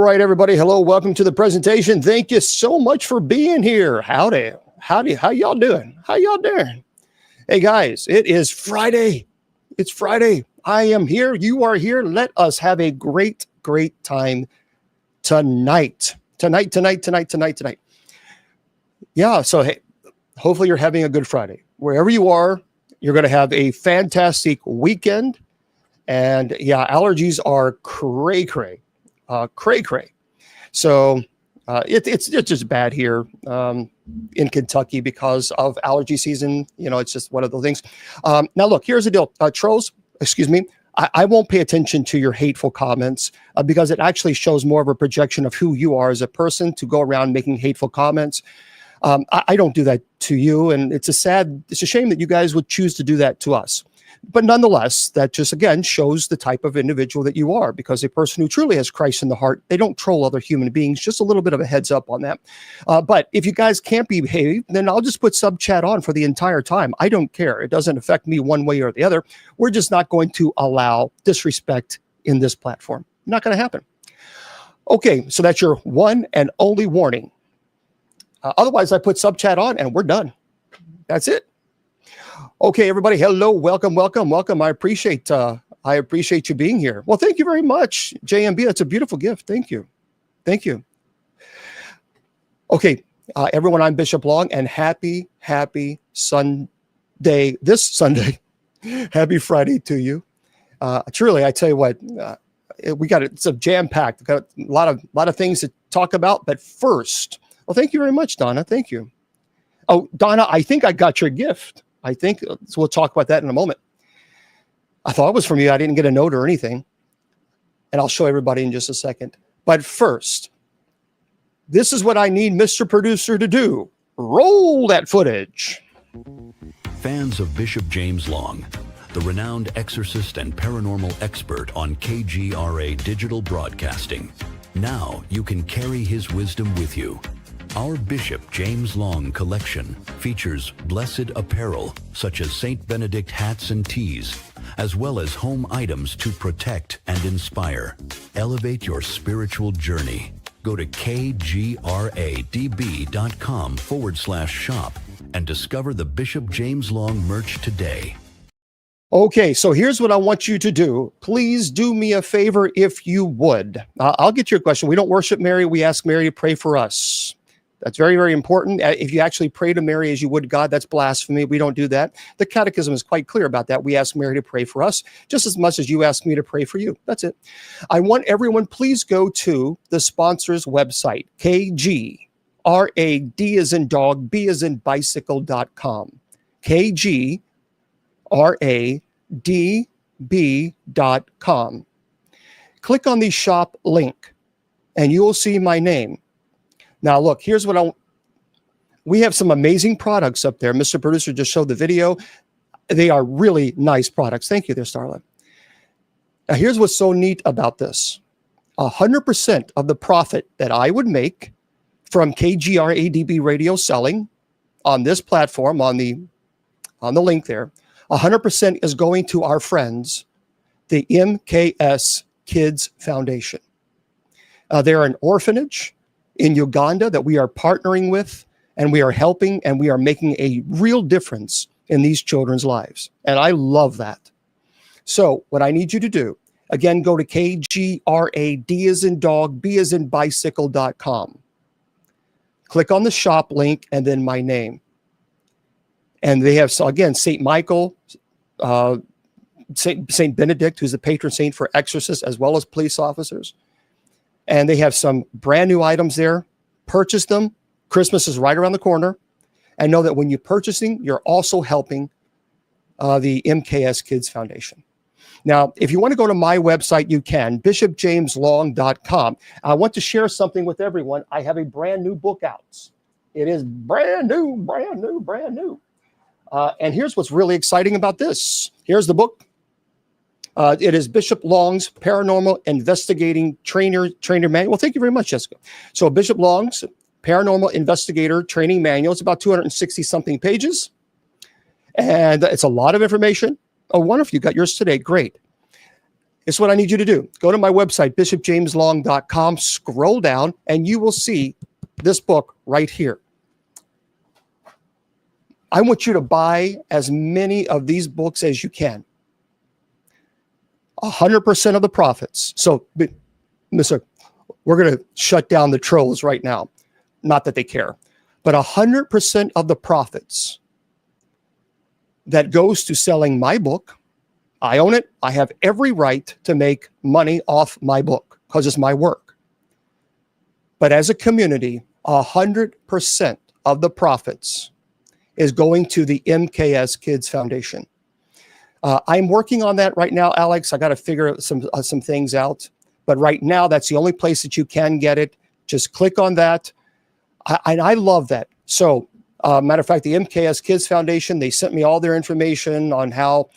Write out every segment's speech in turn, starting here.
right, everybody. Hello. Welcome to the presentation. Thank you so much for being here. Howdy. How y'all doing? How y'all doing? Hey, guys, it is Friday. It's Friday. I am here. You are here. Let us have a great, great time tonight. Tonight. Yeah. So, hey, hopefully you're having a good Friday. Wherever you are, you're going to have a fantastic weekend. And yeah, allergies are cray. So it's just bad here in Kentucky because of allergy season. You know, it's just one of those things. Now, look, here's the deal. Trolls, excuse me. I won't pay attention to your hateful comments because it actually shows more of a projection of who you are as a person to go around making hateful comments. I don't do that to you. And it's a shame that you guys would choose to do that to us. But nonetheless, that just, again, shows the type of individual that you are, because a person who truly has Christ in the heart, they don't troll other human beings. Just a little bit of a heads up on that. But if you guys can't behave, then I'll just put sub chat on for the entire time. I don't care. It doesn't affect me one way or the other. We're just not going to allow disrespect in this platform. Not going to happen. Okay, so that's your one and only warning. Otherwise, I put sub chat on and we're done. That's it. Okay, everybody. Hello, welcome. I appreciate you being here. Well, thank you very much, JMB. That's a beautiful gift. Thank you. Okay, everyone. I'm Bishop Long, and happy Sunday. This Sunday, happy Friday to you. Truly, I tell you what, it's a jam packed. Got a lot of things to talk about. But first, well, thank you very much, Donna. Thank you. Oh, Donna, I think I got your gift. So we'll talk about that in a moment. I thought it was from you. I didn't get a note or anything. And I'll show everybody in just a second. But first, this is what I need Mr. Producer to do. Roll that footage. Fans of Bishop James Long, the renowned exorcist and paranormal expert on KGRA Digital Broadcasting. Now you can carry his wisdom with you. Our Bishop James Long collection features blessed apparel such as St. Benedict hats and tees, as well as home items to protect and inspire. Elevate your spiritual journey. Go to kgradb.com/shop and discover the Bishop James Long merch today. Okay, so here's what I want you to do. Please do me a favor if you would. I'll get your question. We don't worship Mary. We ask Mary to pray for us. That's very, very important. If you actually pray to Mary as you would God, that's blasphemy. We don't do that. The Catechism is quite clear about that. We ask Mary to pray for us just as much as you ask me to pray for you. That's it. I want everyone, please go to the sponsor's website, KGRAD as in dog, B as in bicycle.com. KGRADB.com. Click on the shop link and you will see my name. Now, look, here's what we have some amazing products up there. Mr. Producer just showed the video. They are really nice products. Thank you there, Starla. Now, here's what's so neat about this. 100% of the profit that I would make from KGRADB radio selling on this platform, on the link there, 100% is going to our friends, the MKS Kids Foundation. They're an orphanage in Uganda that we are partnering with, and we are helping, and we are making a real difference in these children's lives. And I love that. So what I need you to do, again, go to KGRAD as in dog, B as in bicycle.com. Click on the shop link and then my name. And they have, so again, St. Michael, St. Benedict, who's the patron saint for exorcists as well as police officers. And they have some brand new items there. Purchase them. Christmas is right around the corner. And know that when you're purchasing, you're also helping the MKS Kids Foundation. Now, if you want to go to my website, you can, bishopjameslong.com. I want to share something with everyone. I have a brand new book out. It is brand new. And here's what's really exciting about this. Here's the book. It is Bishop Long's Paranormal Investigating Trainer Manual. Well, thank you very much, Jessica. So Bishop Long's Paranormal Investigator Training Manual. It's about 260-something pages. And it's a lot of information. Oh, wonderful. You got yours today. Great. It's what I need you to do. Go to my website, bishopjameslong.com, scroll down, and you will see this book right here. I want you to buy as many of these books as you can. 100% of the profits. So, Mr. We're going to shut down the trolls right now. Not that they care. But 100% of the profits that goes to selling my book, I own it. I have every right to make money off my book because it's my work. But as a community, 100% of the profits is going to the MKS Kids Foundation. I'm working on that right now, Alex. I got to figure some things out. But right now, that's the only place that you can get it. Just click on that. I love that. So, matter of fact, the MKS Kids Foundation, they sent me all their information on how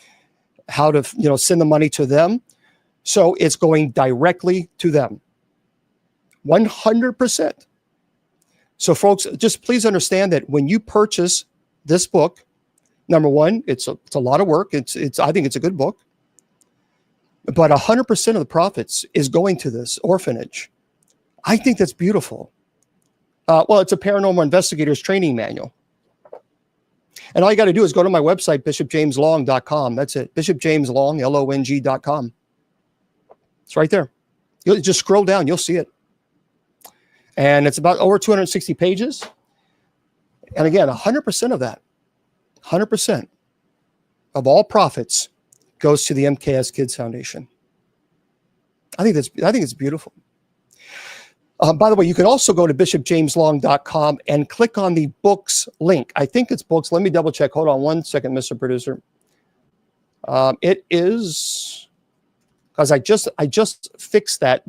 to send the money to them. So it's going directly to them. 100%. So folks, just please understand that when you purchase this book, number one, it's a lot of work. I think it's a good book. But 100% of the profits is going to this orphanage. I think that's beautiful. Well, it's a paranormal investigator's training manual. And all you got to do is go to my website, bishopjameslong.com. That's it. bishopjameslong, LONG.com. It's right there. You'll just scroll down. You'll see it. And it's about over 260 pages. And again, 100% of that, 100% of all profits goes to the MKS Kids Foundation. I think it's beautiful. By the way, you can also go to bishopjameslong.com and click on the books link. I think it's books. Let me double check. Hold on one second, Mr. Producer. It is, because I just fixed that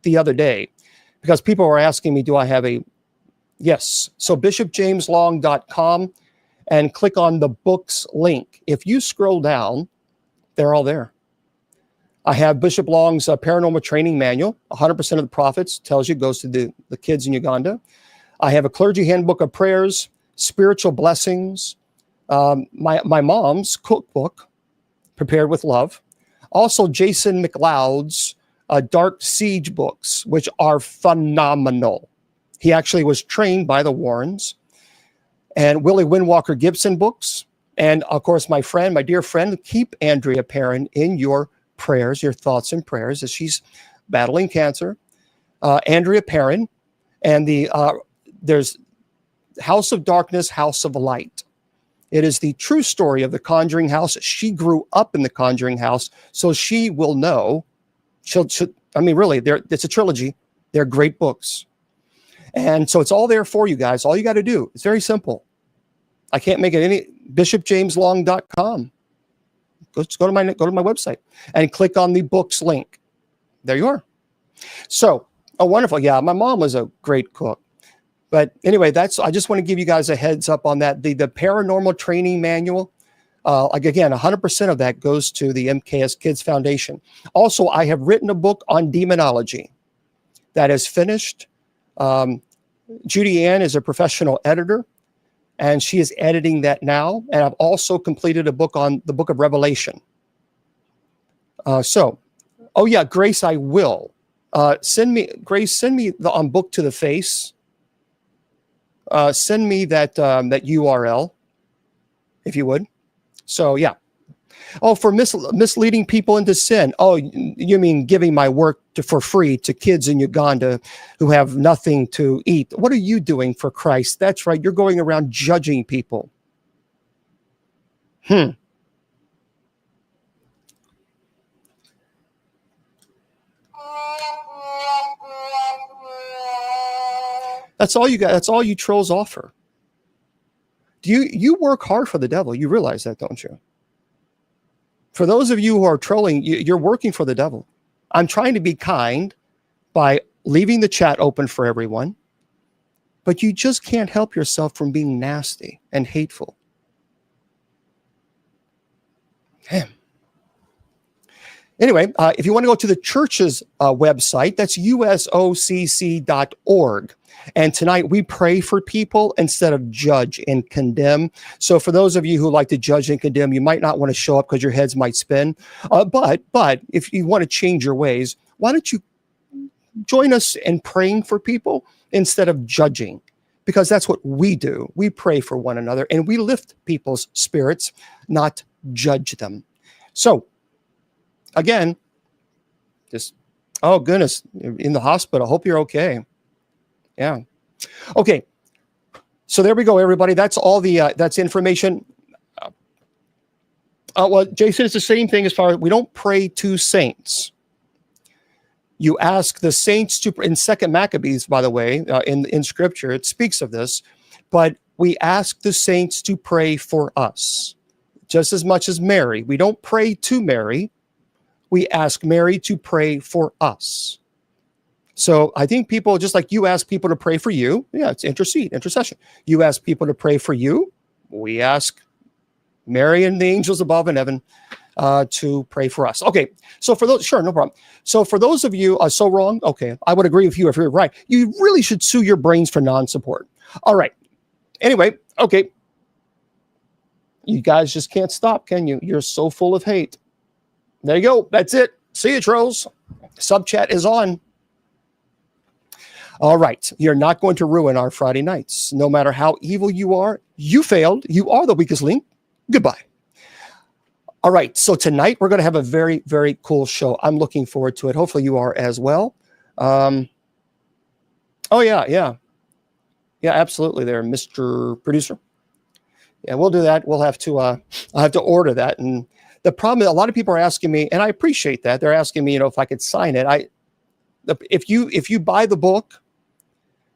the other day because people were asking me, do I have a, yes. So bishopjameslong.com and click on the books link. If you scroll down, they're all there. I have Bishop Long's paranormal training manual. 100% of the profits tells you goes to the kids in Uganda. I have a clergy handbook of prayers, spiritual blessings, my mom's cookbook, Prepared with Love. Also, Jason McLeod's Dark Siege books, which are phenomenal. He actually was trained by the Warrens. And Willie Windwalker Gibson books. And, of course, my dear friend, keep Andrea Perrin in your prayers, your thoughts and prayers as she's battling cancer. Andrea Perrin, and there's House of Darkness, House of Light. It is the true story of the Conjuring House. She grew up in the Conjuring House, so she will know. Really, it's a trilogy. They're great books. And so it's all there for you guys. All you got to do, it's very simple. I can't make it any, bishopjameslong.com. Just go to my website and click on the books link. There you are. So, wonderful. Yeah, my mom was a great cook. But anyway, I just want to give you guys a heads up on that. The paranormal training manual, again, 100% of that goes to the MKS Kids Foundation. Also, I have written a book on demonology that is finished. Judy Ann is a professional editor, and she is editing that now. And I've also completed a book on the book of Revelation. Grace, I will. Send me the book to the face. Send me that URL, if you would. So, yeah. Oh, for misleading people into sin. Oh, you mean giving my work for free to kids in Uganda who have nothing to eat? What are you doing for Christ? That's right. You're going around judging people. That's all you got. That's all you trolls offer. You work hard for the devil? You realize that, don't you? For those of you who are trolling, you're working for the devil. I'm trying to be kind by leaving the chat open for everyone, but you just can't help yourself from being nasty and hateful. Damn. Anyway, if you want to go to the church's website, that's usocc.org. And tonight we pray for people instead of judge and condemn. So for those of you who like to judge and condemn, you might not want to show up because your heads might spin. But if you want to change your ways, why don't you join us in praying for people instead of judging? Because that's what we do. We pray for one another and we lift people's spirits, not judge them. So again, just, oh goodness, you're in the hospital. Hope you're okay. Yeah. Okay. So there we go, everybody. That's all the, that's information. Well, Jason, it's the same thing as far as we don't pray to saints. You ask the saints to, in 2 Maccabees, by the way, in scripture, it speaks of this, but we ask the saints to pray for us just as much as Mary. We don't pray to Mary. We ask Mary to pray for us. So I think people, just like you ask people to pray for you, yeah, it's intercession. You ask people to pray for you. We ask Mary and the angels above in heaven to pray for us. Okay, so for those, sure, no problem. So for those of you so wrong, okay, I would agree with you if you're right. You really should sue your brains for non-support. All right. Anyway, okay. You guys just can't stop, can you? You're so full of hate. There you go. That's it. See you, trolls. Sub chat is on. All right. You're not going to ruin our Friday nights. No matter how evil you are, you failed. You are the weakest link. Goodbye. All right. So tonight we're going to have a very, very cool show. I'm looking forward to it. Hopefully you are as well. Oh, yeah. Yeah, absolutely there, Mr. Producer. Yeah, we'll do that. We'll have to, I'll have to order that. And the problem is a lot of people are asking me, and I appreciate that. They're asking me, if I could sign it. If you buy the book,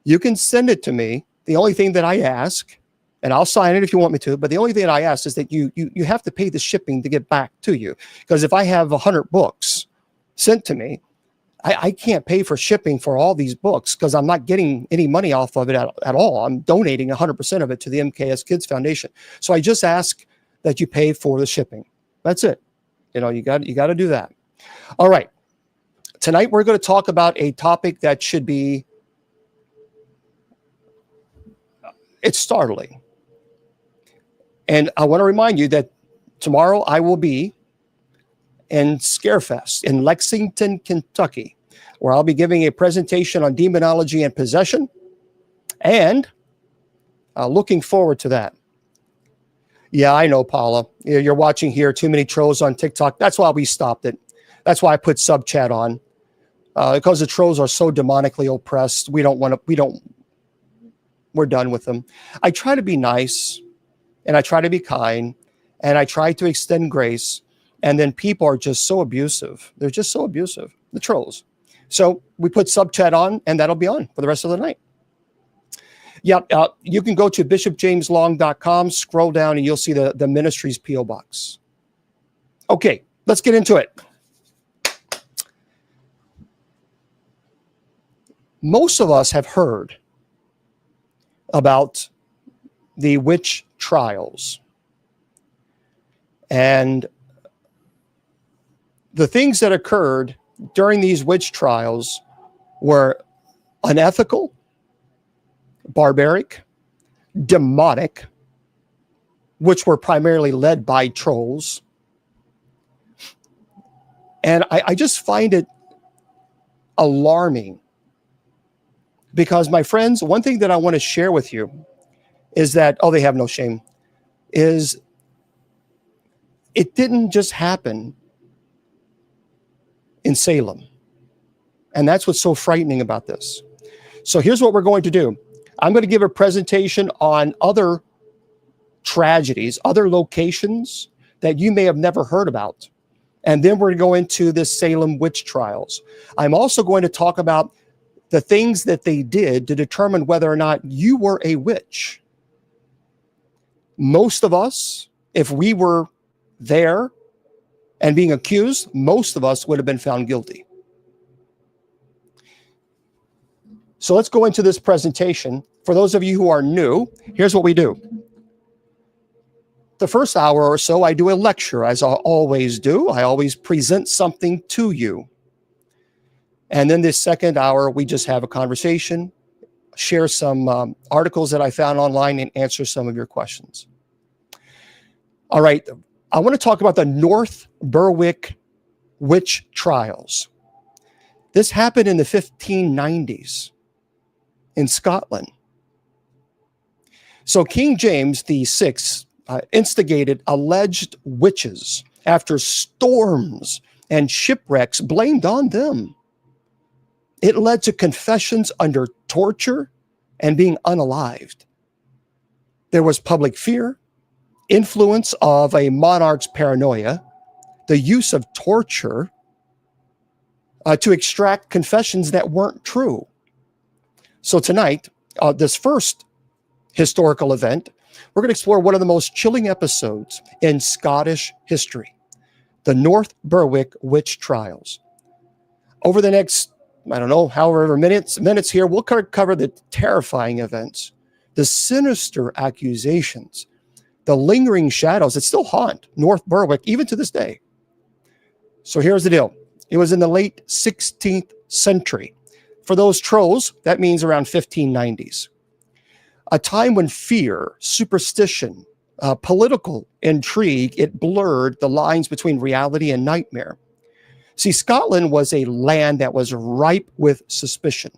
you can send it to me. The only thing that I ask, and I'll sign it if you want me to, but the only thing that I ask is that you have to pay the shipping to get back to you. Because if I have 100 books sent to me, I can't pay for shipping for all these books because I'm not getting any money off of it at all. I'm donating 100% of it to the MKS Kids Foundation. So I just ask that you pay for the shipping. That's it. You got to do that. All right. Tonight we're going to talk about a topic that should be, it's startling. And I want to remind you that tomorrow I will be in Scarefest in Lexington, Kentucky, where I'll be giving a presentation on demonology and possession, and looking forward to that. Yeah, I know, Paula. You're watching here. Too many trolls on TikTok. That's why we stopped it. That's why I put sub chat on, because the trolls are so demonically oppressed. We're done with them. I try to be nice, and I try to be kind, and I try to extend grace. And then people are just so abusive. They're just so abusive, the trolls. So we put sub chat on, and that'll be on for the rest of the night. Yeah, you can go to bishopjameslong.com, scroll down, and you'll see the ministry's P.O. box. Okay, let's get into it. Most of us have heard about the witch trials. And the things that occurred during these witch trials were unethical, barbaric, demonic, which were primarily led by trolls. And I just find it alarming because, my friends, one thing that I want to share with you is that, they have no shame, is it didn't just happen in Salem. And that's what's so frightening about this. So here's what we're going to do. I'm going to give a presentation on other tragedies, other locations that you may have never heard about. And then we're going to go into the Salem witch trials. I'm also going to talk about the things that they did to determine whether or not you were a witch. Most of us, if we were there and being accused, most of us would have been found guilty. So let's go into this presentation. For those of you who are new, here's what we do. the first hour or so, I do a lecture, as I always do. I always present something to you. And then this second hour, we just have a conversation, share some articles that I found online, and answer some of your questions. All right. I want to talk about the North Berwick witch trials. This happened in the 1590s in Scotland. So King James VI instigated alleged witches after storms and shipwrecks blamed on them. It led to confessions under torture and being unalived. There was public fear, influence of a monarch's paranoia, the use of torture to extract confessions that weren't true. So tonight, this first historical event, we're going to explore one of the most chilling episodes in Scottish history, the North Berwick witch trials. Over the next, I don't know, however minutes here, we'll cover the terrifying events, the sinister accusations, the lingering shadows that still haunt North Berwick even to this day. So here's the deal. It was in the late 16th century. For those trolls, that means around 1590s. A time when fear, superstition, political intrigue, it blurred the lines between reality and nightmare. See, Scotland was a land that was ripe with suspicion,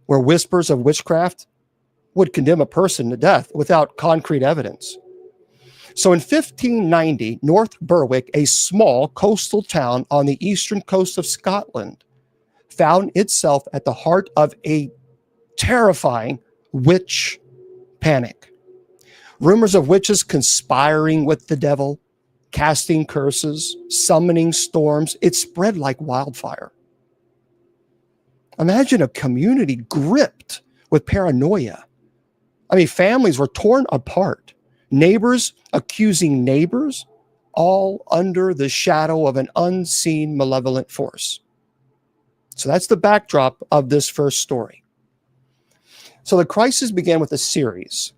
where whispers of witchcraft would condemn a person to death without concrete evidence. So in 1590, North Berwick, a small coastal town on the eastern coast of Scotland, found itself at the heart of a terrifying witch panic. Rumors of witches conspiring with the devil, casting curses, summoning storms, it spread like wildfire. Imagine a community gripped with paranoia. I mean, families were torn apart, neighbors accusing neighbors, all under the shadow of an unseen malevolent force. So that's the backdrop of this first story. So the crisis began with a series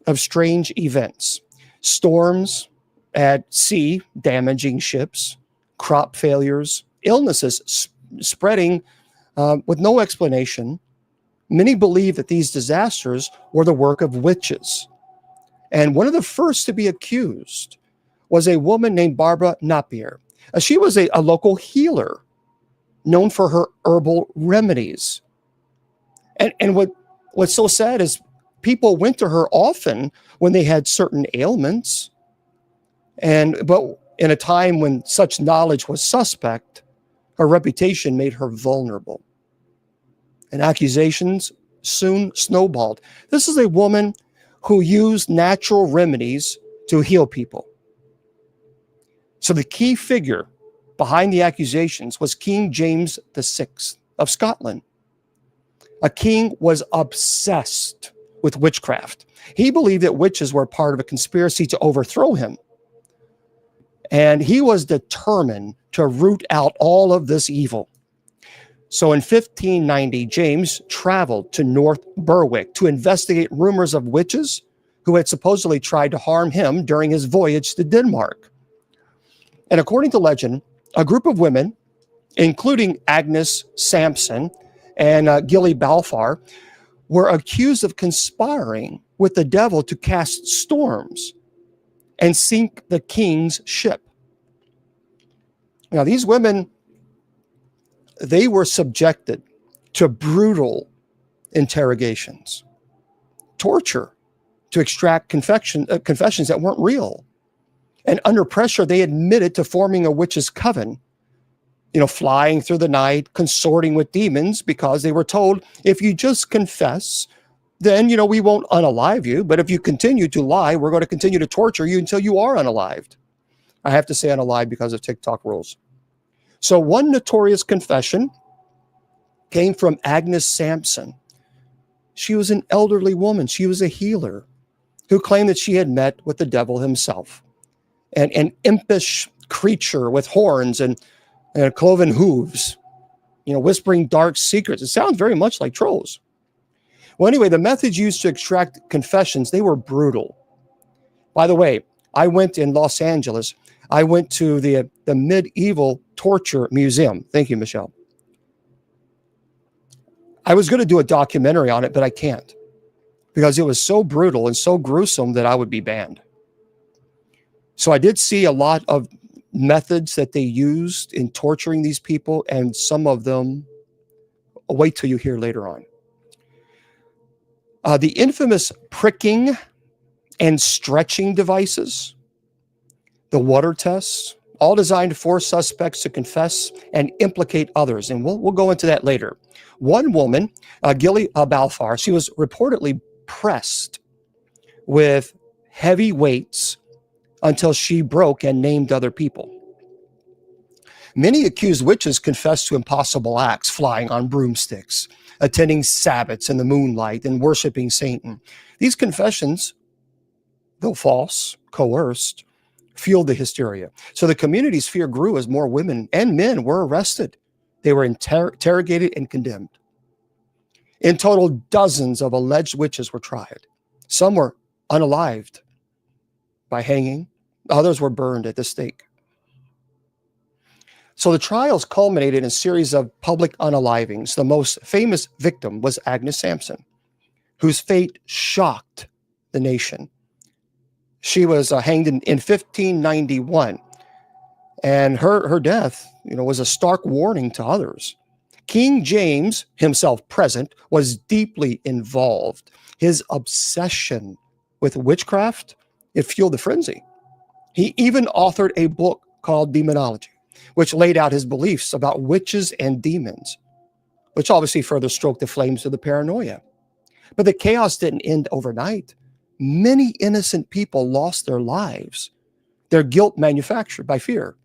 of strange events: storms at sea damaging ships, crop failures, illnesses spreading with no explanation. Many believe that these disasters were the work of witches. And one of the first to be accused was a woman named Barbara Napier. She was a local healer known for her herbal remedies. And what's so sad is people went to her often when they had certain ailments. But in a time when such knowledge was suspect, her reputation made her vulnerable. And accusations soon snowballed. This is a woman who used natural remedies to heal people. So the key figure behind the accusations was King James VI of Scotland. A king was obsessed with witchcraft. He believed that witches were part of a conspiracy to overthrow him. And he was determined to root out all of this evil. So in 1590, James traveled to North Berwick to investigate rumors of witches who had supposedly tried to harm him during his voyage to Denmark. And according to legend, a group of women, including Agnes Sampson and Gilly Balfour, were accused of conspiring with the devil to cast storms and sink the king's ship. Now, these women, they were subjected to brutal interrogations, torture to extract confessions that weren't real. And under pressure, they admitted to forming a witch's coven, flying through the night, consorting with demons, because they were told, if you just confess, then, we won't unalive you. But if you continue to lie, we're going to continue to torture you until you are unalived. I have to say unalive because of TikTok rules. So one notorious confession came from Agnes Sampson. She was an elderly woman. She was a healer who claimed that she had met with the devil himself, an impish creature with horns and cloven hooves, whispering dark secrets. It sounds very much like trolls. Well, anyway, the methods used to extract confessions, they were brutal. By the way, I went in Los Angeles. I went to the Medieval Torture Museum. Thank you, Michelle. I was going to do a documentary on it, but I can't because it was so brutal and so gruesome that I would be banned. So I did see a lot of methods that they used in torturing these people, and some of them, I'll wait till you hear later on. The infamous pricking and stretching devices, the water tests, all designed to force suspects to confess and implicate others. And we'll go into that later. One woman, Gilly Balfour, she was reportedly pressed with heavy weights until she broke and named other people. Many accused witches confessed to impossible acts, flying on broomsticks, attending sabbats in the moonlight, and worshiping Satan. These confessions, though false, coerced, fueled the hysteria. So the community's fear grew as more women and men were arrested. They were interrogated and condemned. In total, dozens of alleged witches were tried. Some were unalived by hanging. Others were burned at the stake. So the trials culminated in a series of public unalivings. The most famous victim was Agnes Sampson, whose fate shocked the nation. She was hanged in 1591, and her death, was a stark warning to others. King James, himself present, was deeply involved. His obsession with witchcraft, it fueled the frenzy. He even authored a book called Demonology, which laid out his beliefs about witches and demons, which obviously further stroked the flames of the paranoia. But the chaos didn't end overnight. Many innocent people lost their lives, their guilt manufactured by fear,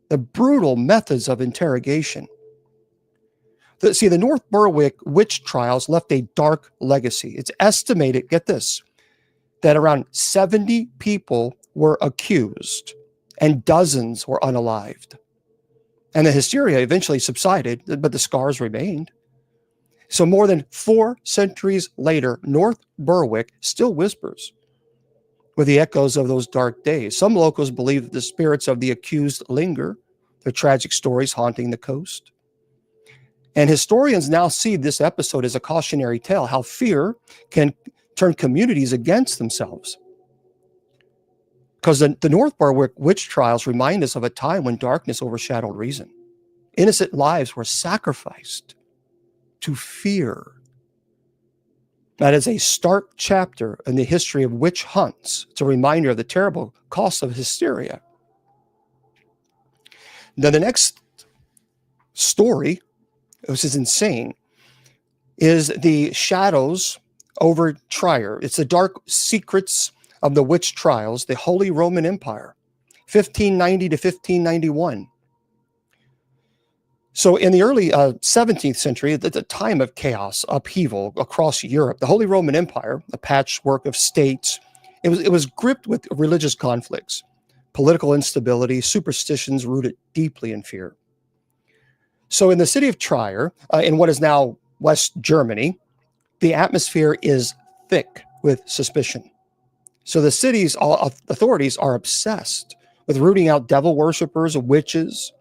the brutal methods of interrogation. The North Berwick witch trials left a dark legacy. It's estimated, get this, that around 70 people were accused and dozens were unalived. And the hysteria eventually subsided, but the scars remained. So more than 4 centuries later, North Berwick still whispers with the echoes of those dark days. Some locals believe that the spirits of the accused linger, their tragic stories haunting the coast. And historians now see this episode as a cautionary tale, how fear can turn communities against themselves. Because the North Berwick witch trials remind us of a time when darkness overshadowed reason. Innocent lives were sacrificed to fear. That is a stark chapter in the history of witch hunts. It's a reminder of the terrible cost of hysteria. Now, the next story, which is insane, is the shadows over Trier. It's the dark secrets of the witch trials, the Holy Roman Empire, 1590 to 1591. So in the early 17th century, at the time of chaos, upheaval across Europe, the Holy Roman Empire, a patchwork of states, it was gripped with religious conflicts, political instability, superstitions rooted deeply in fear. So in the city of Trier, in what is now West Germany, the atmosphere is thick with suspicion. So the city's authorities are obsessed with rooting out devil worshippers, witches,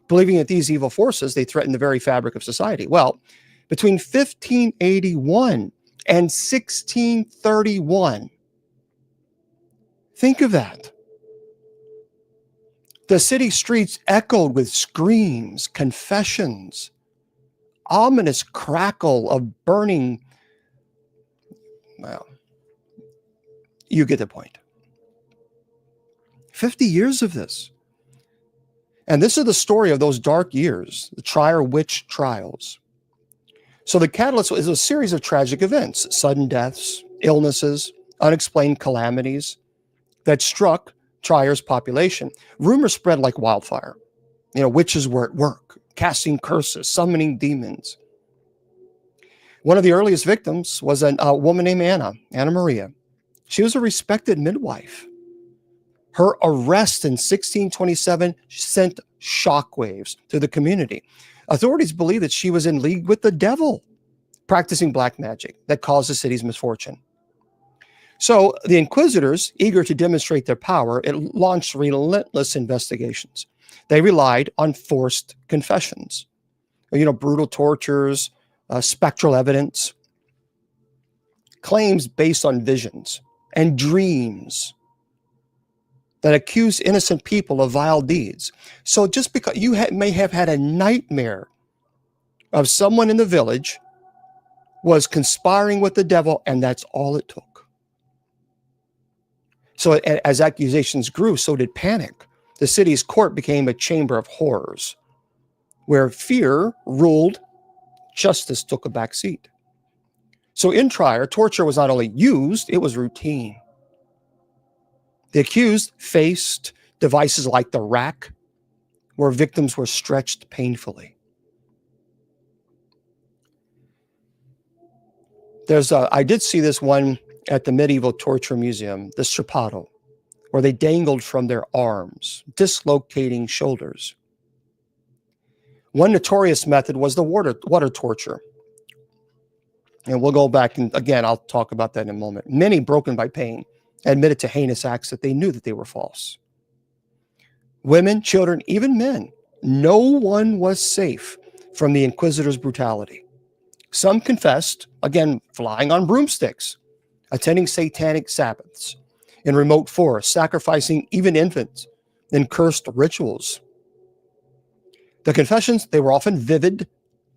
believing that these evil forces, they threaten the very fabric of society. Well, between 1581 and 1631, think of that. The city streets echoed with screams, confessions, ominous crackle of burning. Well, you get the point. 50 years of this. And this is the story of those dark years, the Trier witch trials. So the catalyst is a series of tragic events, sudden deaths, illnesses, unexplained calamities that struck Trier's population. Rumors spread like wildfire. Witches were at work, casting curses, summoning demons. One of the earliest victims was a woman named Anna Maria. She was a respected midwife. Her arrest in 1627 sent shockwaves to the community. Authorities believe that she was in league with the devil, practicing black magic that caused the city's misfortune. So the inquisitors, eager to demonstrate their power, it launched relentless investigations. They relied on forced confessions, brutal tortures, spectral evidence, claims based on visions and dreams that accuse innocent people of vile deeds. So just because you may have had a nightmare of someone in the village was conspiring with the devil, and that's all it took. So as accusations grew, so did panic. The city's court became a chamber of horrors, where fear ruled, justice took a back seat. So in Trier, torture was not only used, it was routine. The accused faced devices like the rack, where victims were stretched painfully. I did see this one at the Medieval Torture Museum, the strappado, where they dangled from their arms, dislocating shoulders. One notorious method was the water torture. And we'll go back, and again, I'll talk about that in a moment. Many, broken by pain, admitted to heinous acts that they knew that they were false. Women, children, even men, no one was safe from the inquisitors' brutality. Some confessed, again, flying on broomsticks, attending satanic Sabbaths in remote forests, sacrificing even infants in cursed rituals. The confessions, they were often vivid,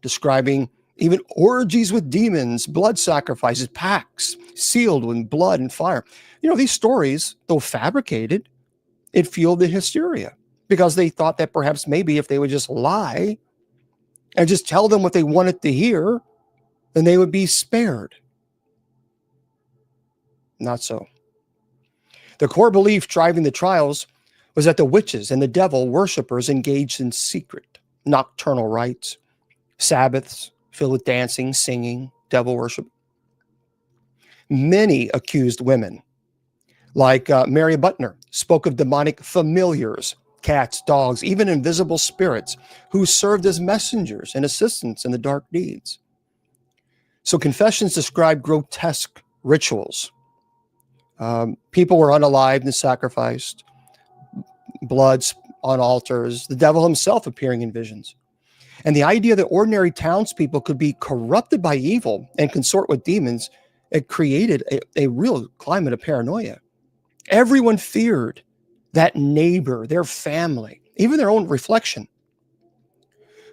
describing even orgies with demons, blood sacrifices, pacts sealed with blood and fire. These stories, though fabricated, it fueled the hysteria because they thought that perhaps maybe if they would just lie and just tell them what they wanted to hear, then they would be spared. Not so. The core belief driving the trials was that the witches and the devil worshippers engaged in secret, nocturnal rites, Sabbaths filled with dancing, singing, devil worship. Many accused women, like Mary Butner, spoke of demonic familiars, cats, dogs, even invisible spirits, who served as messengers and assistants in the dark deeds. So confessions describe grotesque rituals. People were unalived and sacrificed, blood on altars, the devil himself appearing in visions. And the idea that ordinary townspeople could be corrupted by evil and consort with demons, it created a real climate of paranoia. Everyone feared that neighbor, their family, even their own reflection.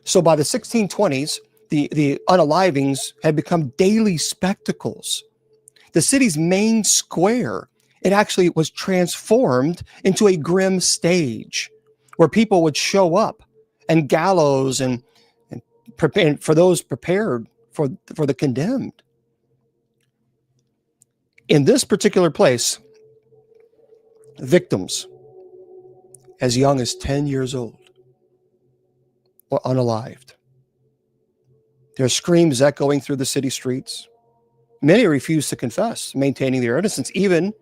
So by the 1620s, the unalivings had become daily spectacles. The city's main square, it actually was transformed into a grim stage where people would show up, and gallows and for those prepared for the condemned. In this particular place, victims as young as 10 years old were unalived. Their screams echoing through the city streets. Many refused to confess, maintaining their innocence, even,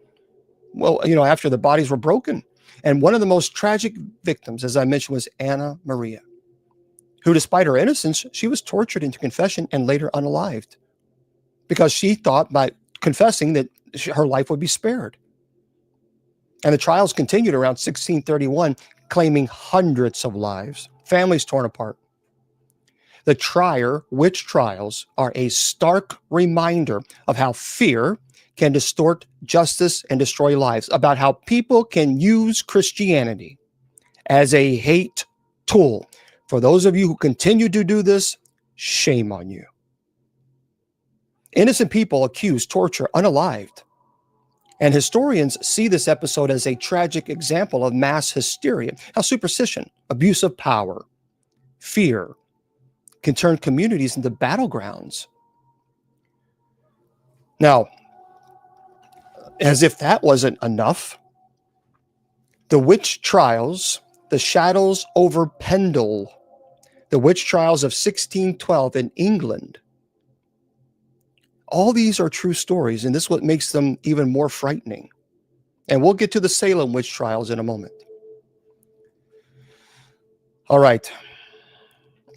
after the bodies were broken. And one of the most tragic victims, as I mentioned, was Anna Maria, who, despite her innocence, she was tortured into confession and later unalived because she thought by confessing that her life would be spared. And the trials continued around 1631, claiming hundreds of lives, families torn apart. The Trier witch trials are a stark reminder of how fear can distort justice and destroy lives, about how people can use Christianity as a hate tool. For those of you who continue to do this, shame on you. Innocent people accused, tortured, unalived. And historians see this episode as a tragic example of mass hysteria, how superstition, abuse of power, fear can turn communities into battlegrounds. Now, as if that wasn't enough, the witch trials, the shadows over Pendle, the witch trials of 1612 in England, all these are true stories, and this is what makes them even more frightening. And we'll get to the Salem witch trials in a moment. All right.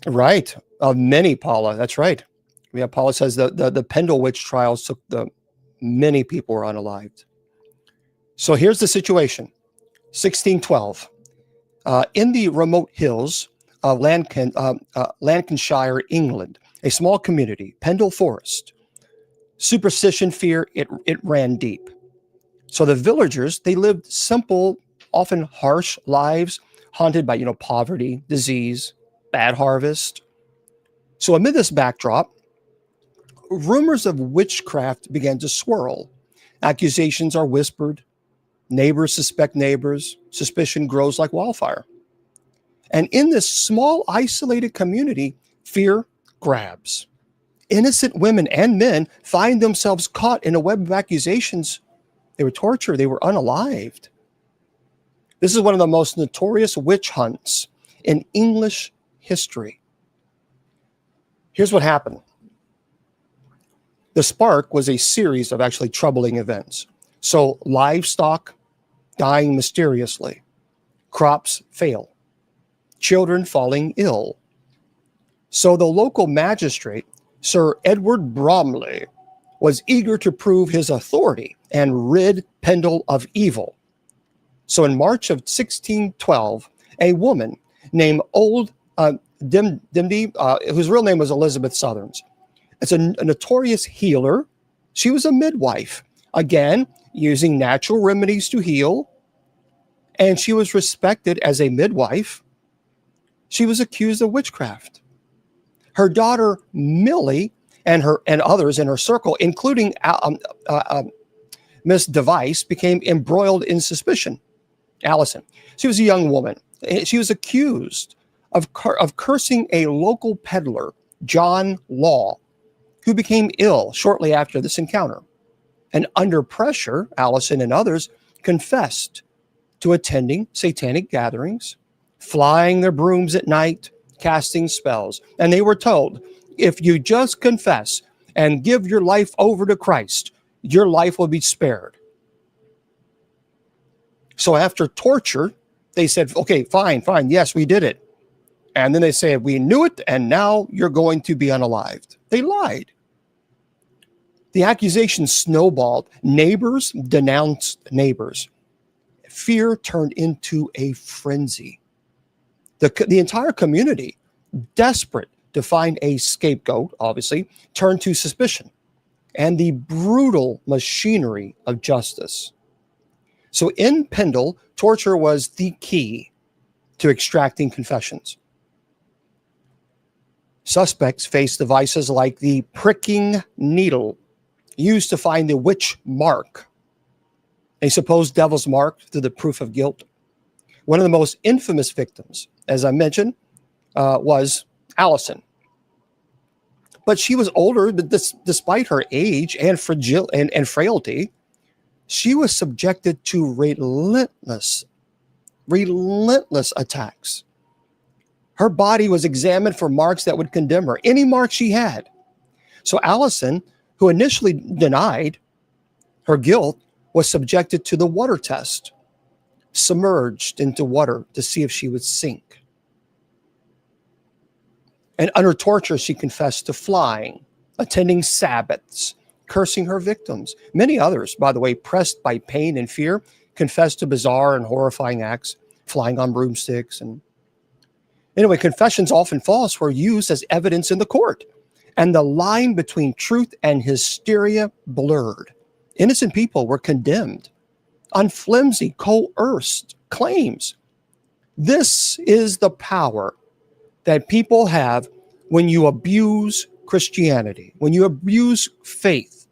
Many, Paula. That's right. Yeah, Paula says the Pendle witch trials took the Many people were unalived. So here's the situation. 1612. In the remote hills of Lancashire, England, a small community, Pendle Forest, superstition, fear, it ran deep. So the villagers, they lived simple, often harsh lives, haunted by, poverty, disease, bad harvest. So amid this backdrop, rumors of witchcraft began to swirl. Accusations are whispered. Neighbors suspect neighbors. Suspicion grows like wildfire. And in this small, isolated community, fear grabs. Innocent women and men find themselves caught in a web of accusations. They were tortured. They were unalived. This is one of the most notorious witch hunts in English history. Here's what happened. The spark was a series of actually troubling events. So livestock dying mysteriously, crops fail, children falling ill. So the local magistrate, Sir Edward Bromley, was eager to prove his authority and rid Pendle of evil. So in March of 1612, a woman named Old Dimdy, whose real name was Elizabeth Southerns, it's a notorious healer. She was a midwife, again, using natural remedies to heal. And she was respected as a midwife. She was accused of witchcraft. Her daughter, Millie, and others in her circle, including Miss Device, became embroiled in suspicion. Allison, she was a young woman. She was accused of cursing a local peddler, John Law, who became ill shortly after this encounter. And under pressure, Allison and others confessed to attending satanic gatherings, flying their brooms at night, casting spells. And they were told, if you just confess and give your life over to Christ, your life will be spared. So after torture, they said, okay, fine, yes, we did it. And then they said, we knew it, and now you're going to be unalived. They lied. The accusation snowballed. Neighbors denounced neighbors. Fear turned into a frenzy. The entire community, desperate to find a scapegoat, obviously, turned to suspicion and the brutal machinery of justice. So in Pendle, torture was the key to extracting confessions. Suspects faced devices like the pricking needle, used to find the witch mark, a supposed devil's mark through the proof of guilt. One of the most infamous victims, as I mentioned, was Allison. But she was older, but despite her age and frailty, she was subjected to relentless attacks. Her body was examined for marks that would condemn her, any mark she had. So Allison, who initially denied her guilt, was subjected to the water test, submerged into water to see if she would sink. And under torture, she confessed to flying, attending Sabbaths, cursing her victims. Many others, by the way, pressed by pain and fear, confessed to bizarre and horrifying acts, flying on broomsticks. And anyway, confessions, often false, were used as evidence in the court. And the line between truth and hysteria blurred. Innocent people were condemned on flimsy, coerced claims. This is the power that people have when you abuse Christianity, when you abuse faith.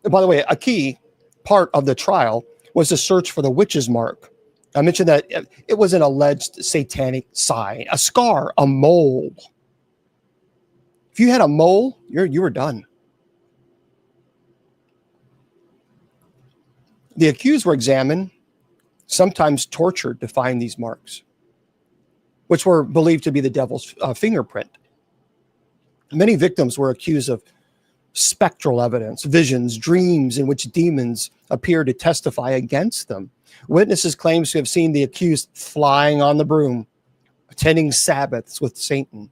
And by the way, a key part of the trial was the search for the witch's mark. I mentioned that it was an alleged satanic sign, a scar, a mole. If you had a mole, you were done. The accused were examined, sometimes tortured to find these marks, which were believed to be the devil's fingerprint. Many victims were accused of spectral evidence, visions, dreams in which demons appeared to testify against them. Witnesses claimed to have seen the accused flying on the broom, attending Sabbaths with Satan.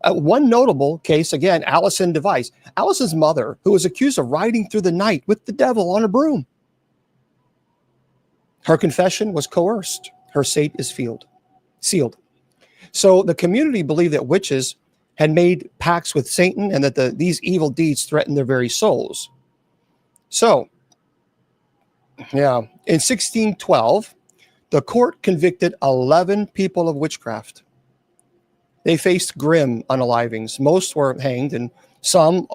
One notable case, again, Allison Device. Allison's mother, who was accused of riding through the night with the devil on a broom. Her confession was coerced. Her fate is sealed. So the community believed that witches had made pacts with Satan and that these evil deeds threatened their very souls. So, yeah, in 1612, the court convicted 11 people of witchcraft. They faced grim unalivings. Most were hanged and some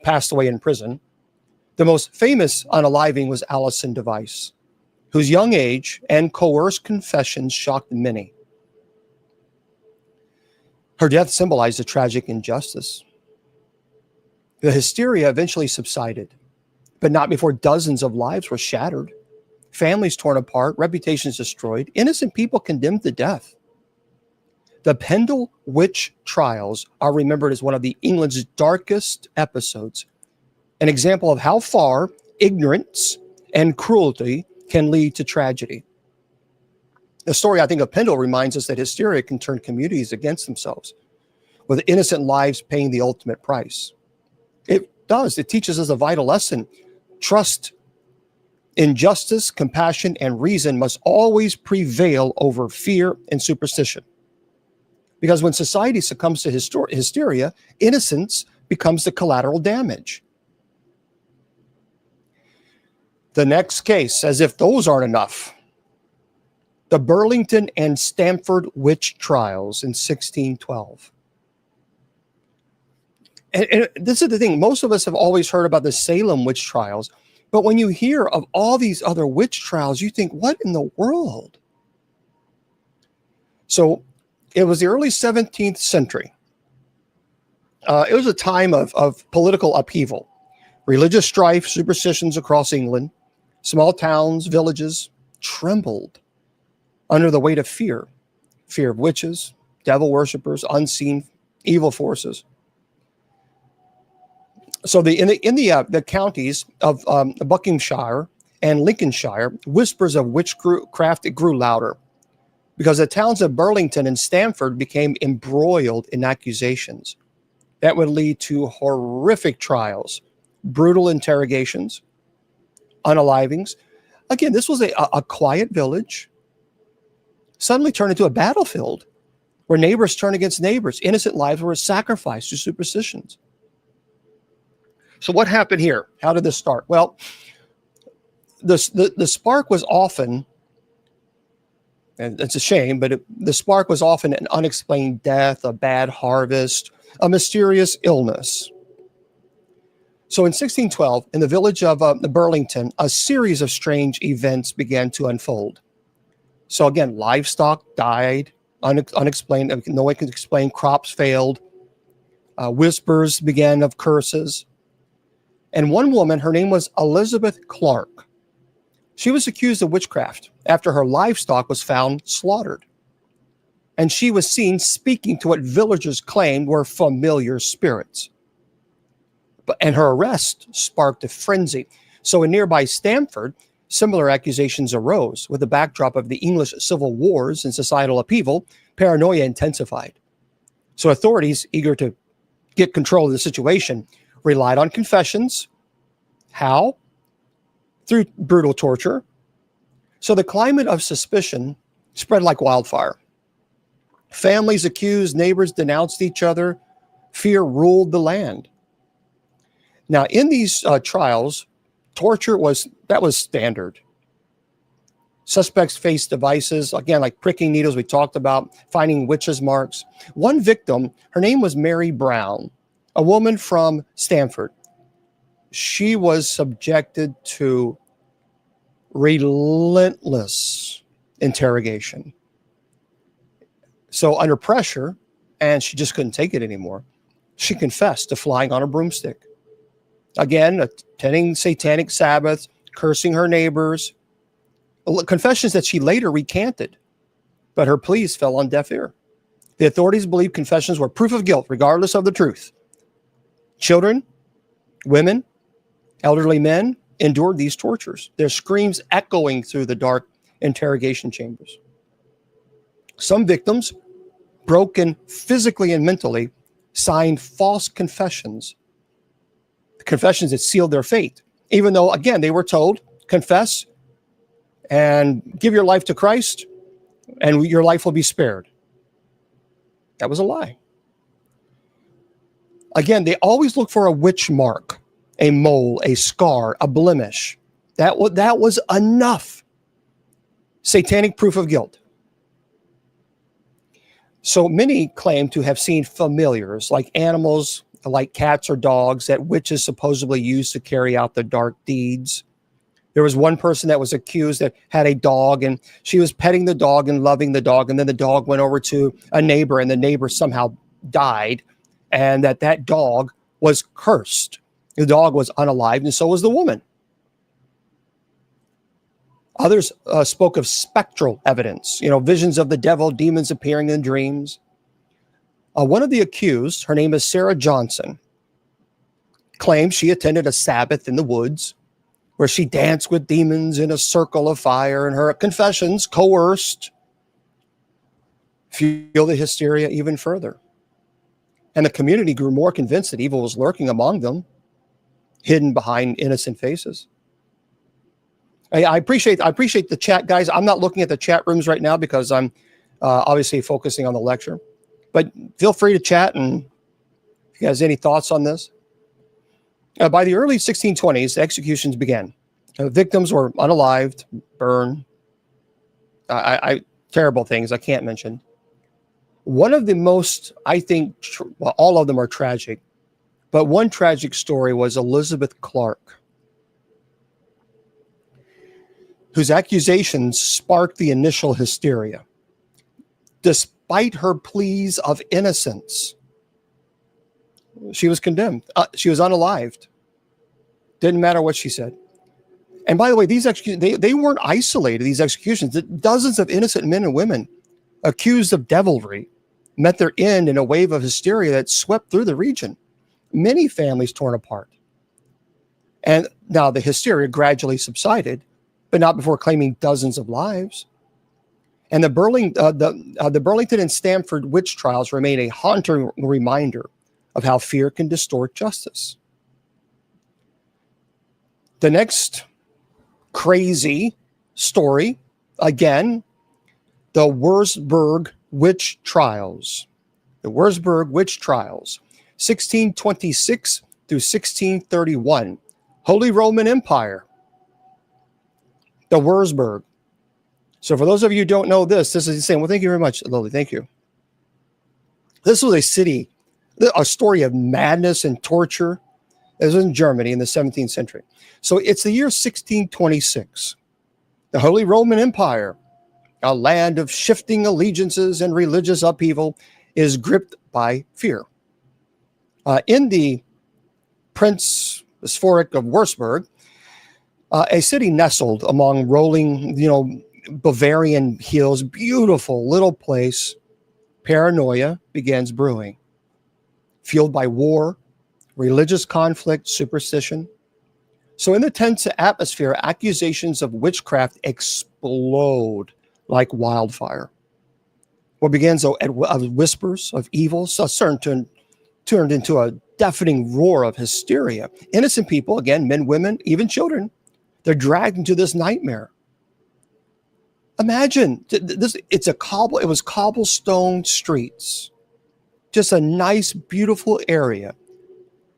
passed away in prison. The most famous unaliving was Allison Device, whose young age and coerced confessions shocked many. Her death symbolized a tragic injustice. The hysteria eventually subsided, but not before dozens of lives were shattered, families torn apart, reputations destroyed, innocent people condemned to death. The Pendle witch trials are remembered as one of England's darkest episodes, an example of how far ignorance and cruelty can lead to tragedy. The story, I think, of Pendle reminds us that hysteria can turn communities against themselves, with innocent lives paying the ultimate price. It does. It teaches us a vital lesson. Trust in justice, compassion, and reason must always prevail over fear and superstition. Because when society succumbs to hysteria, innocence becomes the collateral damage. The next case, as if those aren't enough, the Burlington and Stamford witch trials in 1612. And this is the thing, most of us have always heard about the Salem witch trials, but when you hear of all these other witch trials, you think, what in the world? So it was the early 17th century. It was a time of political upheaval, religious strife, superstitions across England. Small towns, villages trembled under the weight of fear of witches, devil worshippers, unseen evil forces. So in the counties of Buckinghamshire and Lincolnshire, whispers of witchcraft grew louder because the towns of Burlington and Stamford became embroiled in accusations that would lead to horrific trials, brutal interrogations, unalivings. Again, this was a quiet village suddenly turned into a battlefield where neighbors turned against neighbors. Innocent lives were sacrificed to superstitions. So what happened here? How did this start? Well, the spark was often, and it's a shame, but the spark was often an unexplained death, a bad harvest, a mysterious illness. So in 1612, in the village of Burlington, a series of strange events began to unfold. So again, livestock died, unexplained. No one could explain. Crops failed. Whispers began of curses. And one woman, her name was Elizabeth Clark. She was accused of witchcraft after her livestock was found slaughtered. And she was seen speaking to what villagers claimed were familiar spirits. And her arrest sparked a frenzy. So in nearby Stamford, similar accusations arose. With the backdrop of the English civil wars and societal upheaval, paranoia intensified. So authorities, eager to get control of the situation, relied on confessions. How? Through brutal torture. So the climate of suspicion spread like wildfire. Families accused, neighbors denounced each other. Fear ruled the land. Now, in these trials, torture was standard. Suspects faced devices, again, like pricking needles we talked about, finding witches' marks. One victim, her name was Mary Brown, a woman from Stamford. She was subjected to relentless interrogation. So under pressure, and she just couldn't take it anymore, she confessed to flying on a broomstick. Again, attending satanic Sabbaths, cursing her neighbors. Confessions that she later recanted, but her pleas fell on deaf ear. The authorities believed confessions were proof of guilt, regardless of the truth. Children, women, elderly men endured these tortures, their screams echoing through the dark interrogation chambers. Some victims broken physically and mentally, signed false confessions that sealed their fate. Even though, again, they were told, confess and give your life to Christ, and your life will be spared. That was a lie. Again, they always look for a witch mark, a mole, a scar, a blemish. That was enough satanic proof of guilt. So many claim to have seen familiars, like animals, like cats or dogs, that witches supposedly used to carry out their dark deeds. There was one person that was accused that had a dog, and she was petting the dog and loving the dog, and then the dog went over to a neighbor, and the neighbor somehow died, and that dog was cursed. The dog was unalived, and so was the woman. Others spoke of spectral evidence, visions of the devil, demons appearing in dreams. One of the accused, her name is Sarah Johnson, claimed she attended a Sabbath in the woods where she danced with demons in a circle of fire, and her confessions coerced fuel the hysteria even further. And the community grew more convinced that evil was lurking among them, hidden behind innocent faces. I appreciate the chat, guys. I'm not looking at the chat rooms right now because I'm obviously focusing on the lecture. But feel free to chat, and if you guys have any thoughts on this. By the early 1620s, executions began. Victims were unalived, burned. Terrible things I can't mention. One of the most, I think, all of them are tragic, but one tragic story was Elizabeth Clark, whose accusations sparked the initial hysteria. Despite her pleas of innocence, she was condemned. She was unalived. Didn't matter what she said. And by the way, these executions, they weren't isolated, these executions. Dozens of innocent men and women accused of devilry met their end in a wave of hysteria that swept through the region. Many families torn apart. And now the hysteria gradually subsided, but not before claiming dozens of lives. And the Burlington and Stamford witch trials remain a haunting reminder of how fear can distort justice. The next crazy story, again, the Wurzburg witch trials. The Wurzburg witch trials, 1626 through 1631. Holy Roman Empire. The Wurzburg. So for those of you who don't know this is saying, well, thank you very much, Lily. Thank you. This was a city, a story of madness and torture. It was in Germany in the 17th century. So it's the year 1626. The Holy Roman Empire, a land of shifting allegiances and religious upheaval, is gripped by fear. In the Prince Bishopric of Würzburg, a city nestled among rolling, Bavarian hills, beautiful little place, paranoia begins brewing, fueled by war, religious conflict, superstition. So in the tense atmosphere, accusations of witchcraft explode like wildfire. What begins as whispers of evil turned into a deafening roar of hysteria. Innocent people, again, men, women, even children, they're dragged into this nightmare. Imagine this. It was cobblestone streets, just a nice, beautiful area,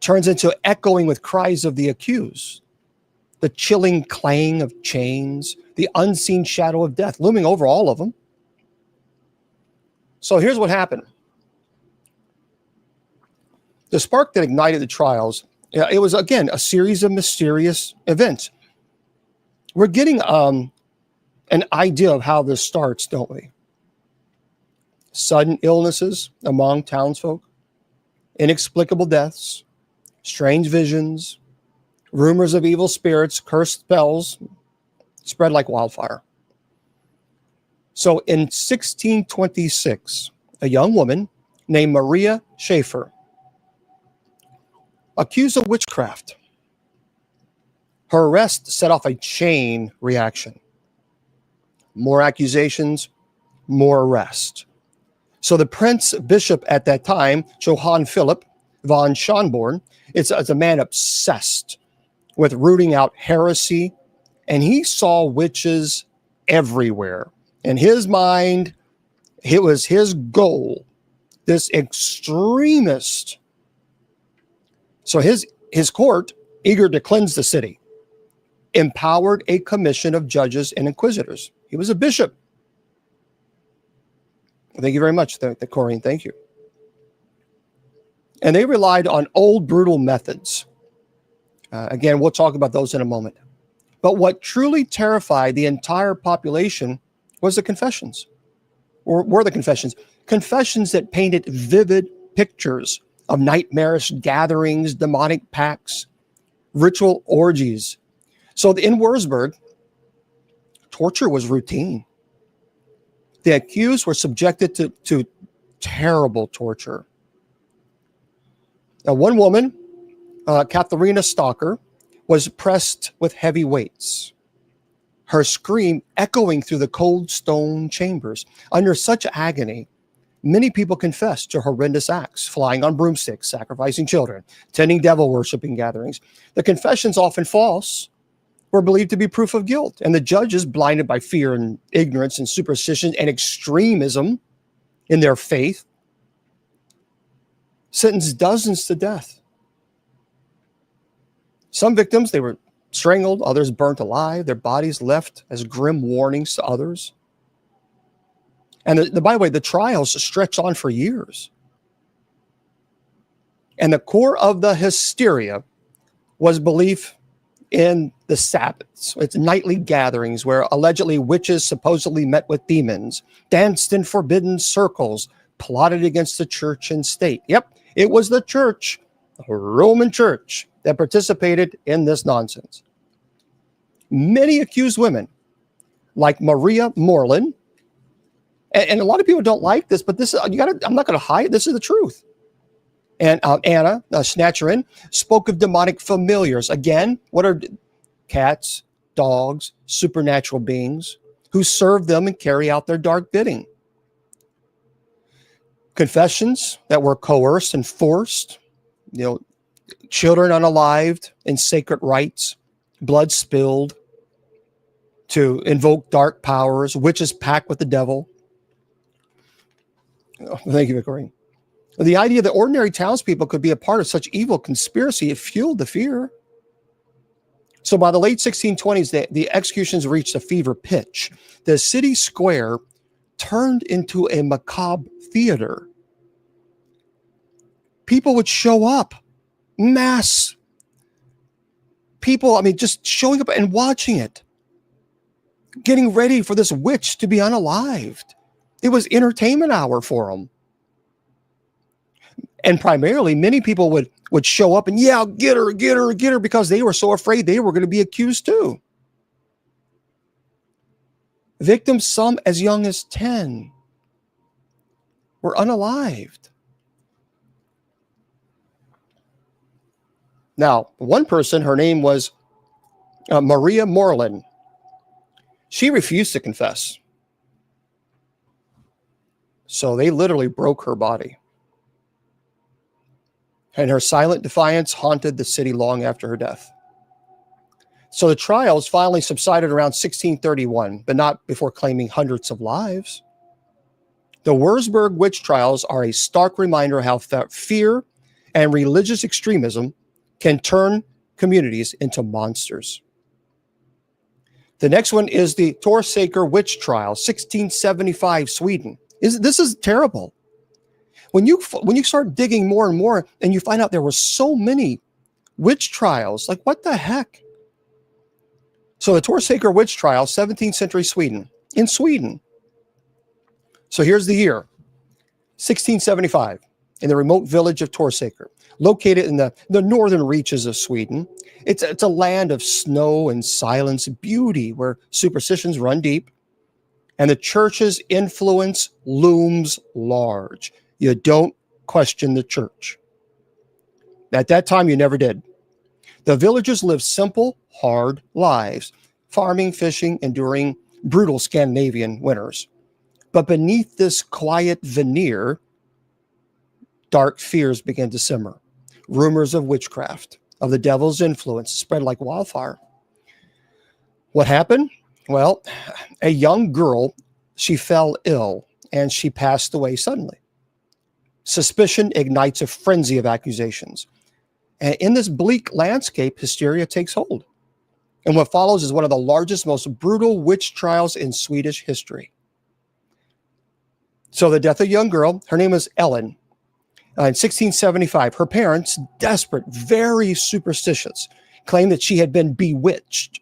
turns into echoing with cries of the accused, the chilling clang of chains, the unseen shadow of death looming over all of them. So here's what happened. The spark that ignited the trials, it was, again, a series of mysterious events. We're getting an idea of how this starts, don't we? Sudden illnesses among townsfolk, inexplicable deaths, strange visions, rumors of evil spirits, cursed spells, spread like wildfire. So in 1626, a young woman named Maria Schaefer, accused of witchcraft. Her arrest set off a chain reaction. More accusations, more arrest. So the prince bishop at that time, Johann Philipp von Schönborn, it's a man obsessed with rooting out heresy, and he saw witches everywhere. In his mind, it was his goal, this extremist. So his court, eager to cleanse the city, empowered a commission of judges and inquisitors. He was a bishop. Thank you very much, Corrine. Thank you. And they relied on old, brutal methods. Again, we'll talk about those in a moment. But what truly terrified the entire population was the confessions, or were the confessions. Confessions that painted vivid pictures of nightmarish gatherings, demonic pacts, ritual orgies. So in Würzburg, torture was routine. The accused were subjected to terrible torture. Now, one woman, Katharina Stalker, was pressed with heavy weights, her scream echoing through the cold stone chambers. Under such agony, many people confessed to horrendous acts, flying on broomsticks, sacrificing children, attending devil-worshipping gatherings. The confessions, often false, were believed to be proof of guilt, and the judges, blinded by fear and ignorance and superstition and extremism in their faith, sentenced dozens to death. Some victims, they were strangled, others burnt alive, their bodies left as grim warnings to others. And by the way, the trials stretched on for years. And the core of the hysteria was belief in the Sabbaths. It's nightly gatherings where allegedly witches supposedly met with demons, danced in forbidden circles, plotted against the church and state. Yep, it was the church, the Roman church, that participated in this nonsense. Many accused women, like Maria Morlin, and a lot of people don't like this, but this is, I'm not going to hide, this is the truth. And Anna Snatcherin spoke of demonic familiars. Again, what are cats, dogs, supernatural beings who serve them and carry out their dark bidding? Confessions that were coerced and forced, children unalived in sacred rites, blood spilled to invoke dark powers, witches packed with the devil. Oh, thank you, Victorine. The idea that ordinary townspeople could be a part of such evil conspiracy, it fueled the fear. So by the late 1620s, the executions reached a fever pitch. The city square turned into a macabre theater. People would show up, mass people, just showing up and watching it, getting ready for this witch to be unalived. It was entertainment hour for them. And primarily, many people would show up and, yeah, get her, because they were so afraid they were going to be accused too. Victims, some as young as 10, were unalived. Now, one person, her name was Maria Morlin. She refused to confess. So they literally broke her body. And her silent defiance haunted the city long after her death. So the trials finally subsided around 1631, but not before claiming hundreds of lives. The Würzburg witch trials are a stark reminder how fear and religious extremism can turn communities into monsters. The next one is the Torsaker witch trial, 1675, Sweden. This is terrible. When you start digging more and more, and you find out there were so many witch trials, like what the heck? So the Torsaker witch trial, 17th century Sweden, in Sweden. So here's the year, 1675, in the remote village of Torsaker, located in the northern reaches of Sweden. It's a land of snow and silence, beauty, where superstitions run deep, and the church's influence looms large. You don't question the church. At that time, you never did. The villagers lived simple, hard lives, farming, fishing, enduring brutal Scandinavian winters. But beneath this quiet veneer, dark fears began to simmer. Rumors of witchcraft, of the devil's influence, spread like wildfire. What happened? Well, a young girl, she fell ill and she passed away suddenly. Suspicion ignites a frenzy of accusations. And in this bleak landscape, hysteria takes hold. And what follows is one of the largest, most brutal witch trials in Swedish history. So the death of a young girl, her name was Ellen. In 1675, her parents, desperate, very superstitious, claimed that she had been bewitched.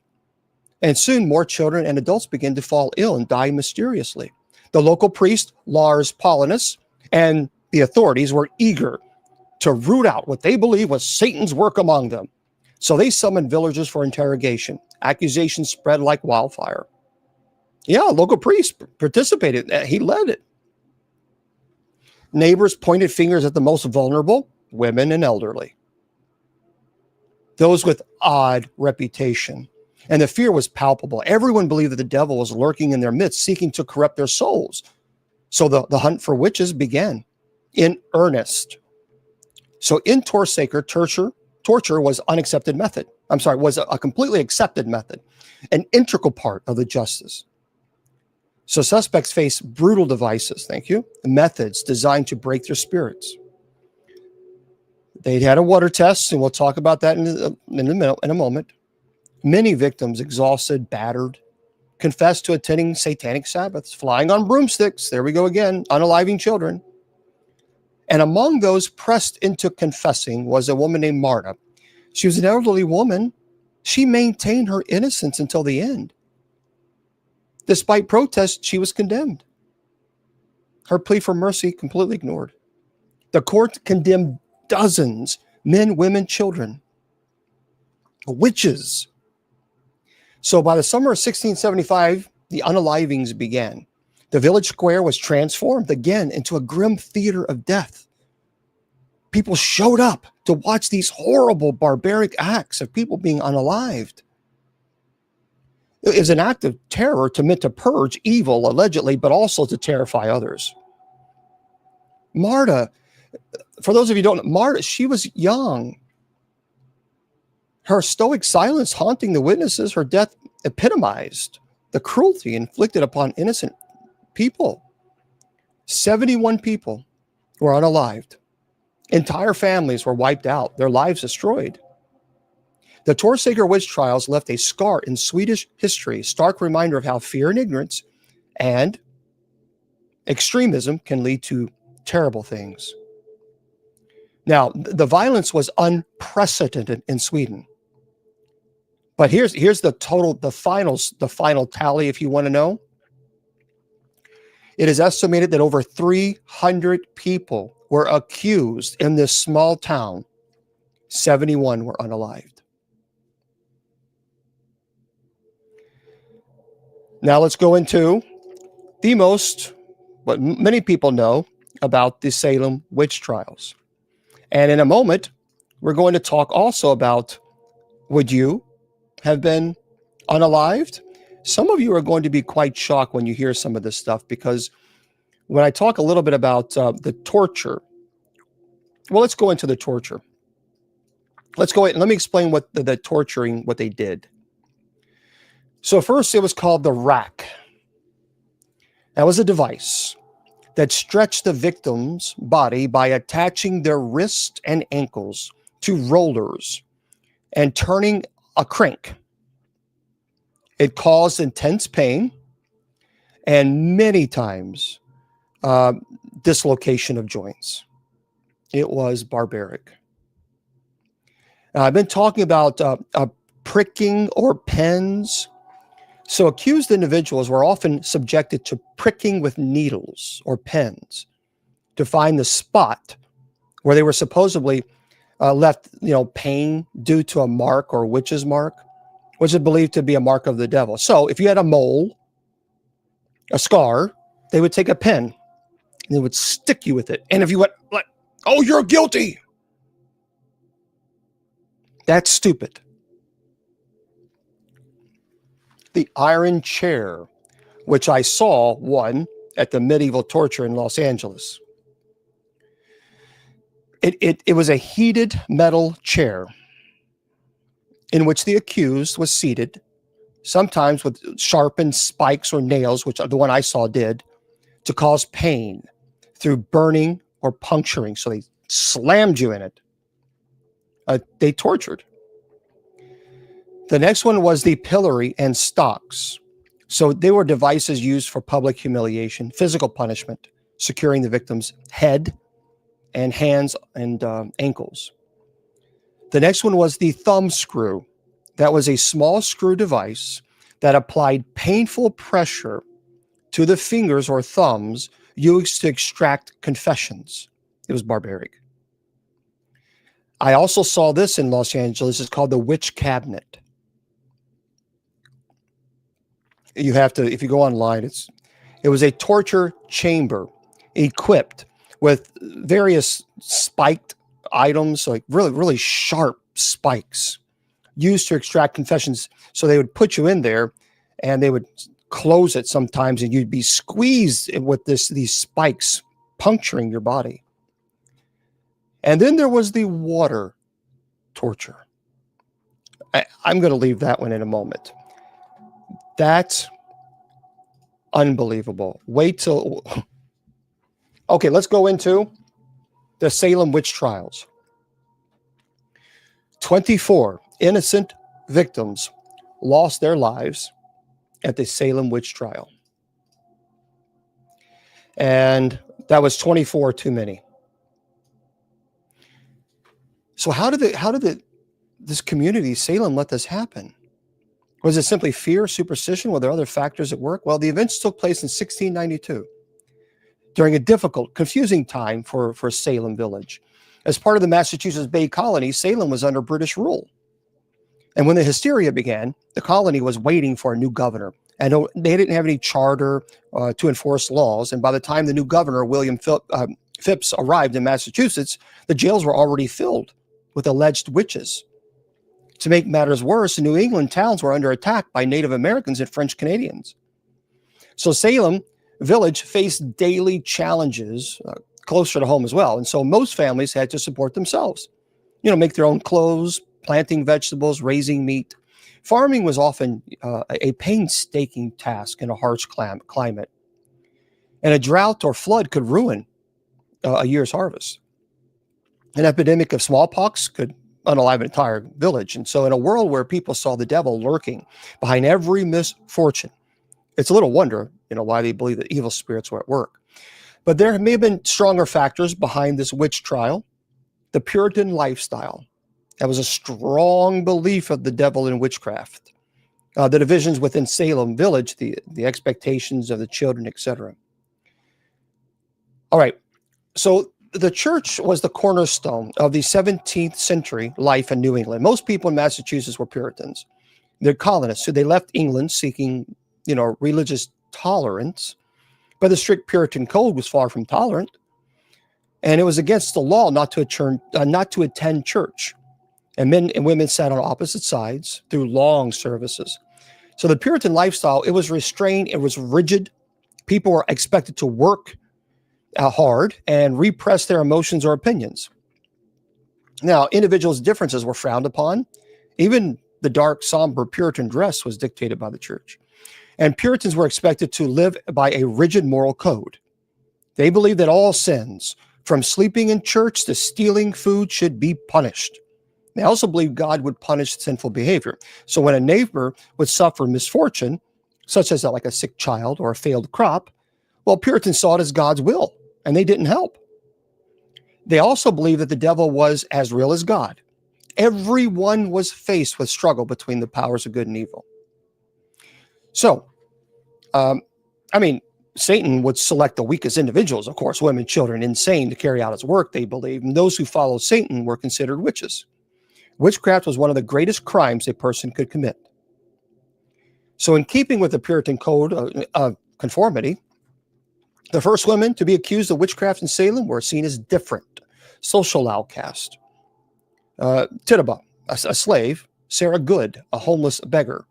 And soon more children and adults began to fall ill and die mysteriously. The local priest, Lars Paulinus, and the authorities were eager to root out what they believed was Satan's work among them. So they summoned villagers for interrogation. Accusations spread like wildfire. Yeah, a local priest participated. He led it. Neighbors pointed fingers at the most vulnerable, women and elderly. Those with odd reputation. And the fear was palpable. Everyone believed that the devil was lurking in their midst, seeking to corrupt their souls. So the hunt for witches began in earnest. So in Torsaker, torture was unaccepted method. Was a completely accepted method, an integral part of the justice. So suspects face brutal devices, methods designed to break their spirits. They had a water test, and we'll talk about that in a moment. Many victims, exhausted, battered, confessed to attending satanic Sabbaths, flying on broomsticks. There we go again, unaliving children. And among those pressed into confessing was a woman named Marta. She was an elderly woman. She maintained her innocence until the end. Despite protests, she was condemned. Her plea for mercy completely ignored. The court condemned dozens, men, women, children, witches. So by the summer of 1675, the unalivings began. The village square was transformed again into a grim theater of death. People showed up to watch these horrible, barbaric acts of people being unalived. It was an act of terror meant to purge evil, allegedly, but also to terrify others. Marta, for those of you who don't know, Marta, she was young. Her stoic silence haunting the witnesses, her death epitomized the cruelty inflicted upon innocent people. 71 people were unalived. Entire families were wiped out, their lives destroyed. The Torsaker witch trials left a scar in Swedish history, stark reminder of how fear and ignorance and extremism can lead to terrible things. Now, the violence was unprecedented in Sweden. But here's the final tally, if you want to know. It is estimated that over 300 people were accused in this small town. 71 were unalived. Now let's go into what many people know about the Salem witch trials. And in a moment, we're going to talk also about, would you have been unalived? Some of you are going to be quite shocked when you hear some of this stuff, because when I talk a little bit about the torture, well, let's go into the torture. Let me explain what the torturing, what they did. So first, it was called the rack. That was a device that stretched the victim's body by attaching their wrists and ankles to rollers and turning a crank. It caused intense pain and many times dislocation of joints. It was barbaric. I've been talking about pricking or pens. So accused individuals were often subjected to pricking with needles or pens to find the spot where they were supposedly left, pain due to a mark or witch's mark, which is believed to be a mark of the devil. So if you had a mole, a scar, they would take a pen and they would stick you with it. And if you went like, oh, you're guilty, that's stupid. The iron chair, which I saw one at the medieval torture in Los Angeles. It was a heated metal chair in which the accused was seated, sometimes with sharpened spikes or nails, which the one I saw did, to cause pain through burning or puncturing. So they slammed you in it. They tortured. The next one was the pillory and stocks. So they were devices used for public humiliation, physical punishment, securing the victim's head and hands and ankles. The next one was the thumb screw. That was a small screw device that applied painful pressure to the fingers or thumbs used to extract confessions. It was barbaric. I also saw this in Los Angeles. It's called the witch cabinet. You have to, if you go online, it was a torture chamber equipped with various spiked items, like really, really sharp spikes used to extract confessions. So they would put you in there and they would close it sometimes and you'd be squeezed with these spikes puncturing your body. And then there was the water torture. I'm going to leave that one in a moment. That's unbelievable. Wait till... Okay, let's go into the Salem witch trials. 24 innocent victims lost their lives at the Salem witch trial. And that was 24 too many. So how did this community, Salem, let this happen? Was it simply fear, superstition? Were there other factors at work? Well, the events took place in 1692 during a difficult, confusing time for Salem village. As part of the Massachusetts Bay Colony, Salem was under British rule. And when the hysteria began, the colony was waiting for a new governor. And they didn't have any charter to enforce laws. And by the time the new governor, William Phipps, arrived in Massachusetts, the jails were already filled with alleged witches. To make matters worse, New England towns were under attack by Native Americans and French Canadians. So Salem village faced daily challenges closer to home as well. And so most families had to support themselves, make their own clothes, planting vegetables, raising meat. Farming was often a painstaking task in a harsh climate. And a drought or flood could ruin a year's harvest. An epidemic of smallpox could unalive an entire village. And so in a world where people saw the devil lurking behind every misfortune, it's a little wonder, why they believe that evil spirits were at work. But there may have been stronger factors behind this witch trial. The Puritan lifestyle. That was a strong belief of the devil in witchcraft. The divisions within Salem village, the expectations of the children, etc. All right. So the church was the cornerstone of the 17th century life in New England. Most people in Massachusetts were Puritans. They're colonists. So they left England seeking, religious tolerance. But the strict Puritan code was far from tolerant. And it was against the law not to attend church. And men and women sat on opposite sides through long services. So the Puritan lifestyle, it was restrained, it was rigid. People were expected to work hard and repress their emotions or opinions. Now, individuals' differences were frowned upon. Even the dark, somber Puritan dress was dictated by the church. And Puritans were expected to live by a rigid moral code. They believed that all sins, from sleeping in church to stealing food, should be punished. They also believed God would punish sinful behavior. So when a neighbor would suffer misfortune, such as like a sick child or a failed crop, well, Puritans saw it as God's will, and they didn't help. They also believed that the devil was as real as God. Everyone was faced with struggle between the powers of good and evil. So, Satan would select the weakest individuals, of course, women, children, insane, to carry out his work, they believed. And those who followed Satan were considered witches. Witchcraft was one of the greatest crimes a person could commit. So in keeping with the Puritan code of conformity, the first women to be accused of witchcraft in Salem were seen as different, social outcast. Tituba, a slave; Sarah Good, a homeless beggar;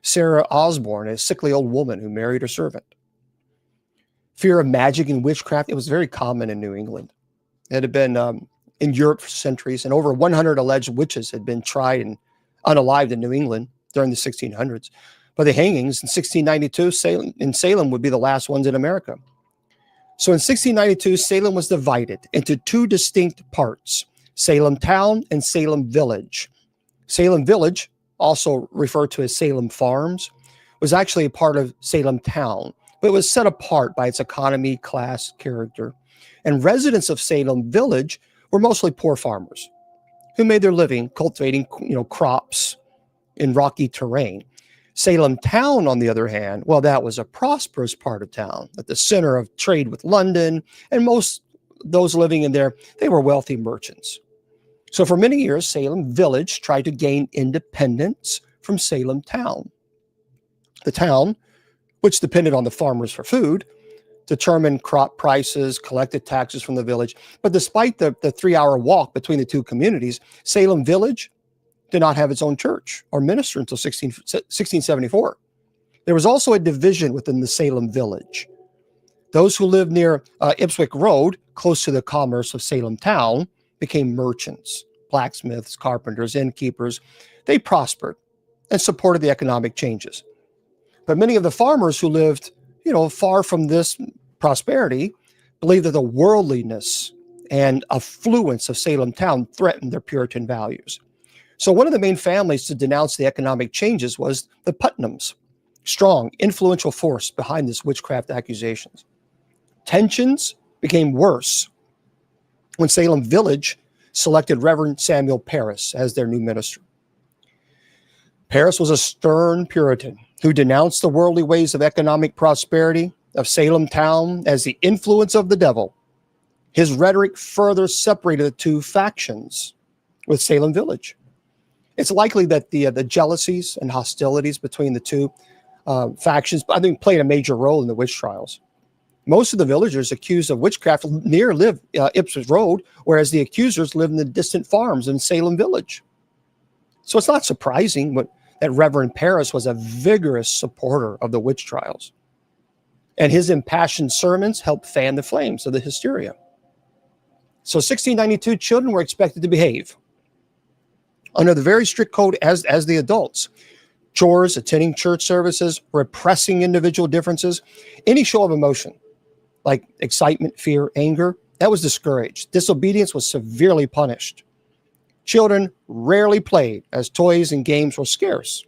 Sarah Osborne, a sickly old woman who married her servant. Fear of magic and witchcraft, it was very common in New England. It had been in Europe for centuries, and over 100 alleged witches had been tried and unalived in New England during the 1600s. But the hangings in 1692 in Salem would be the last ones in America. So in 1692, Salem was divided into two distinct parts, Salem Town and Salem Village. Salem Village, also referred to as Salem Farms, was actually a part of Salem Town, but it was set apart by its economy, class, character. And residents of Salem Village were mostly poor farmers who made their living cultivating, crops in rocky terrain. Salem Town, on the other hand, well, that was a prosperous part of town at the center of trade with London, and most those living in there, they were wealthy merchants. So for many years, Salem Village tried to gain independence from Salem Town. The town, which depended on the farmers for food, determined crop prices, collected taxes from the village. But despite the 3-hour walk between the two communities, Salem Village did not have its own church or minister until 1674. There was also a division within the Salem Village. Those who lived near Ipswich Road, close to the commerce of Salem Town, became merchants, blacksmiths, carpenters, innkeepers. They prospered and supported the economic changes. But many of the farmers who lived, far from this prosperity believed that the worldliness and affluence of Salem Town threatened their Puritan values. So one of the main families to denounce the economic changes was the Putnams, strong, influential force behind this witchcraft accusations. Tensions became worse when Salem Village selected Reverend Samuel Parris as their new minister. Parris was a stern Puritan who denounced the worldly ways of economic prosperity of Salem Town as the influence of the devil. His rhetoric further separated the two factions with Salem Village. It's likely that the jealousies and hostilities between the two factions, I think, played a major role in the witch trials. Most of the villagers accused of witchcraft lived Ipswich Road, whereas the accusers lived in the distant farms in Salem Village. So it's not surprising that Reverend Parris was a vigorous supporter of the witch trials. And his impassioned sermons helped fan the flames of the hysteria. So 1692, children were expected to behave under the very strict code as the adults. Chores, attending church services, repressing individual differences, any show of emotion, like excitement, fear, anger, that was discouraged. Disobedience was severely punished. Children rarely played, as toys and games were scarce.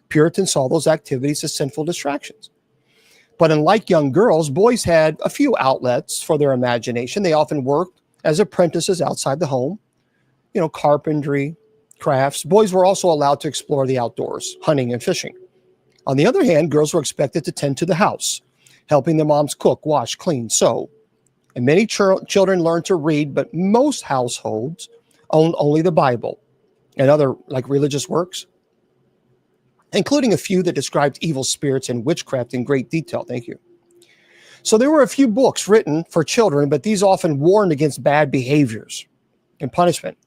Puritans saw those activities as sinful distractions. But unlike young girls, boys had a few outlets for their imagination. They often worked as apprentices outside the home, carpentry, crafts. Boys were also allowed to explore the outdoors, hunting and fishing. On the other hand, girls were expected to tend to the house, helping their moms cook, wash, clean, sew. And many children learned to read, but most households owned only the Bible and other religious works, including a few that described evil spirits and witchcraft in great detail. Thank you. So there were a few books written for children, but these often warned against bad behaviors and punishment.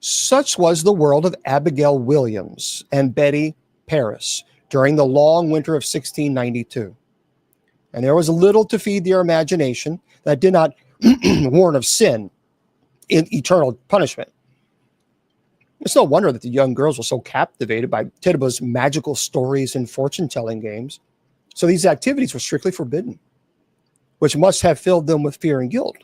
Such was the world of Abigail Williams and Betty Parris during the long winter of 1692. And there was little to feed their imagination that did not warn of sin in eternal punishment. It's no wonder that the young girls were so captivated by Tituba's magical stories and fortune-telling games. So these activities were strictly forbidden, which must have filled them with fear and guilt.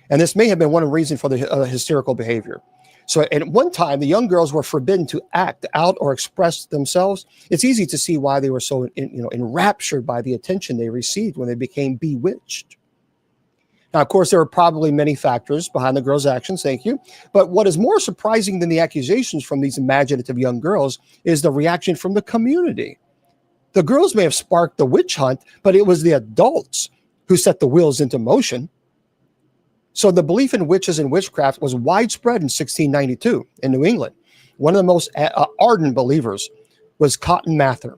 And this may have been one of the reasons for the hysterical behavior. So at one time, the young girls were forbidden to act out or express themselves. It's easy to see why they were so enraptured by the attention they received when they became bewitched. Now, of course, there are probably many factors behind the girls' actions, thank you. But what is more surprising than the accusations from these imaginative young girls is the reaction from the community. The girls may have sparked the witch hunt, but it was the adults who set the wheels into motion. So the belief in witches and witchcraft was widespread in 1692 in New England. One of the most ardent believers was Cotton Mather,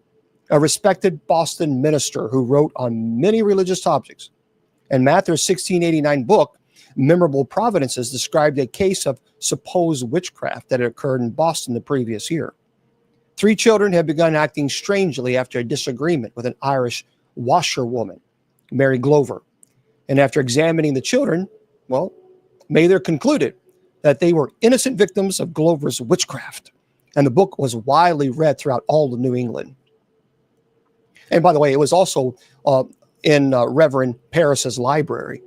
a respected Boston minister who wrote on many religious topics. And Mather's 1689 book, Memorable Providences, described a case of supposed witchcraft that had occurred in Boston the previous year. 3 children had begun acting strangely after a disagreement with an Irish washerwoman, Mary Glover. And after examining the children, well, Mather concluded that they were innocent victims of Glover's witchcraft. And the book was widely read throughout all of New England. And by the way, it was also in Reverend Parris's library.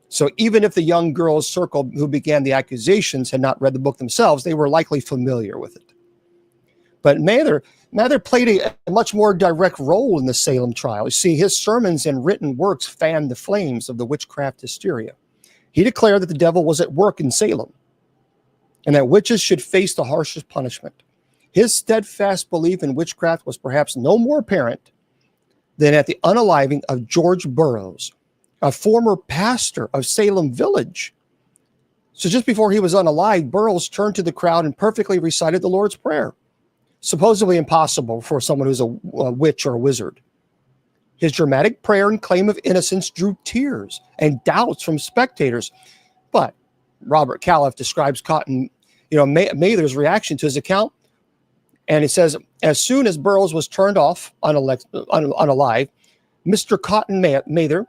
So even if the young girls circle who began the accusations had not read the book themselves, they were likely familiar with it. But Mather played a much more direct role in the Salem trial. You see, his sermons and written works fanned the flames of the witchcraft hysteria. He declared that the devil was at work in Salem and that witches should face the harshest punishment. His steadfast belief in witchcraft was perhaps no more apparent than at the unaliving of George Burroughs, a former pastor of Salem Village. So just before he was unalived, Burroughs turned to the crowd and perfectly recited the Lord's Prayer, supposedly impossible for someone who's a witch or a wizard. His dramatic prayer and claim of innocence drew tears and doubts from spectators. But Robert Califf describes Mather's reaction to his account, and it says, as soon as Burroughs was turned off unalive, Mr. Cotton Mather,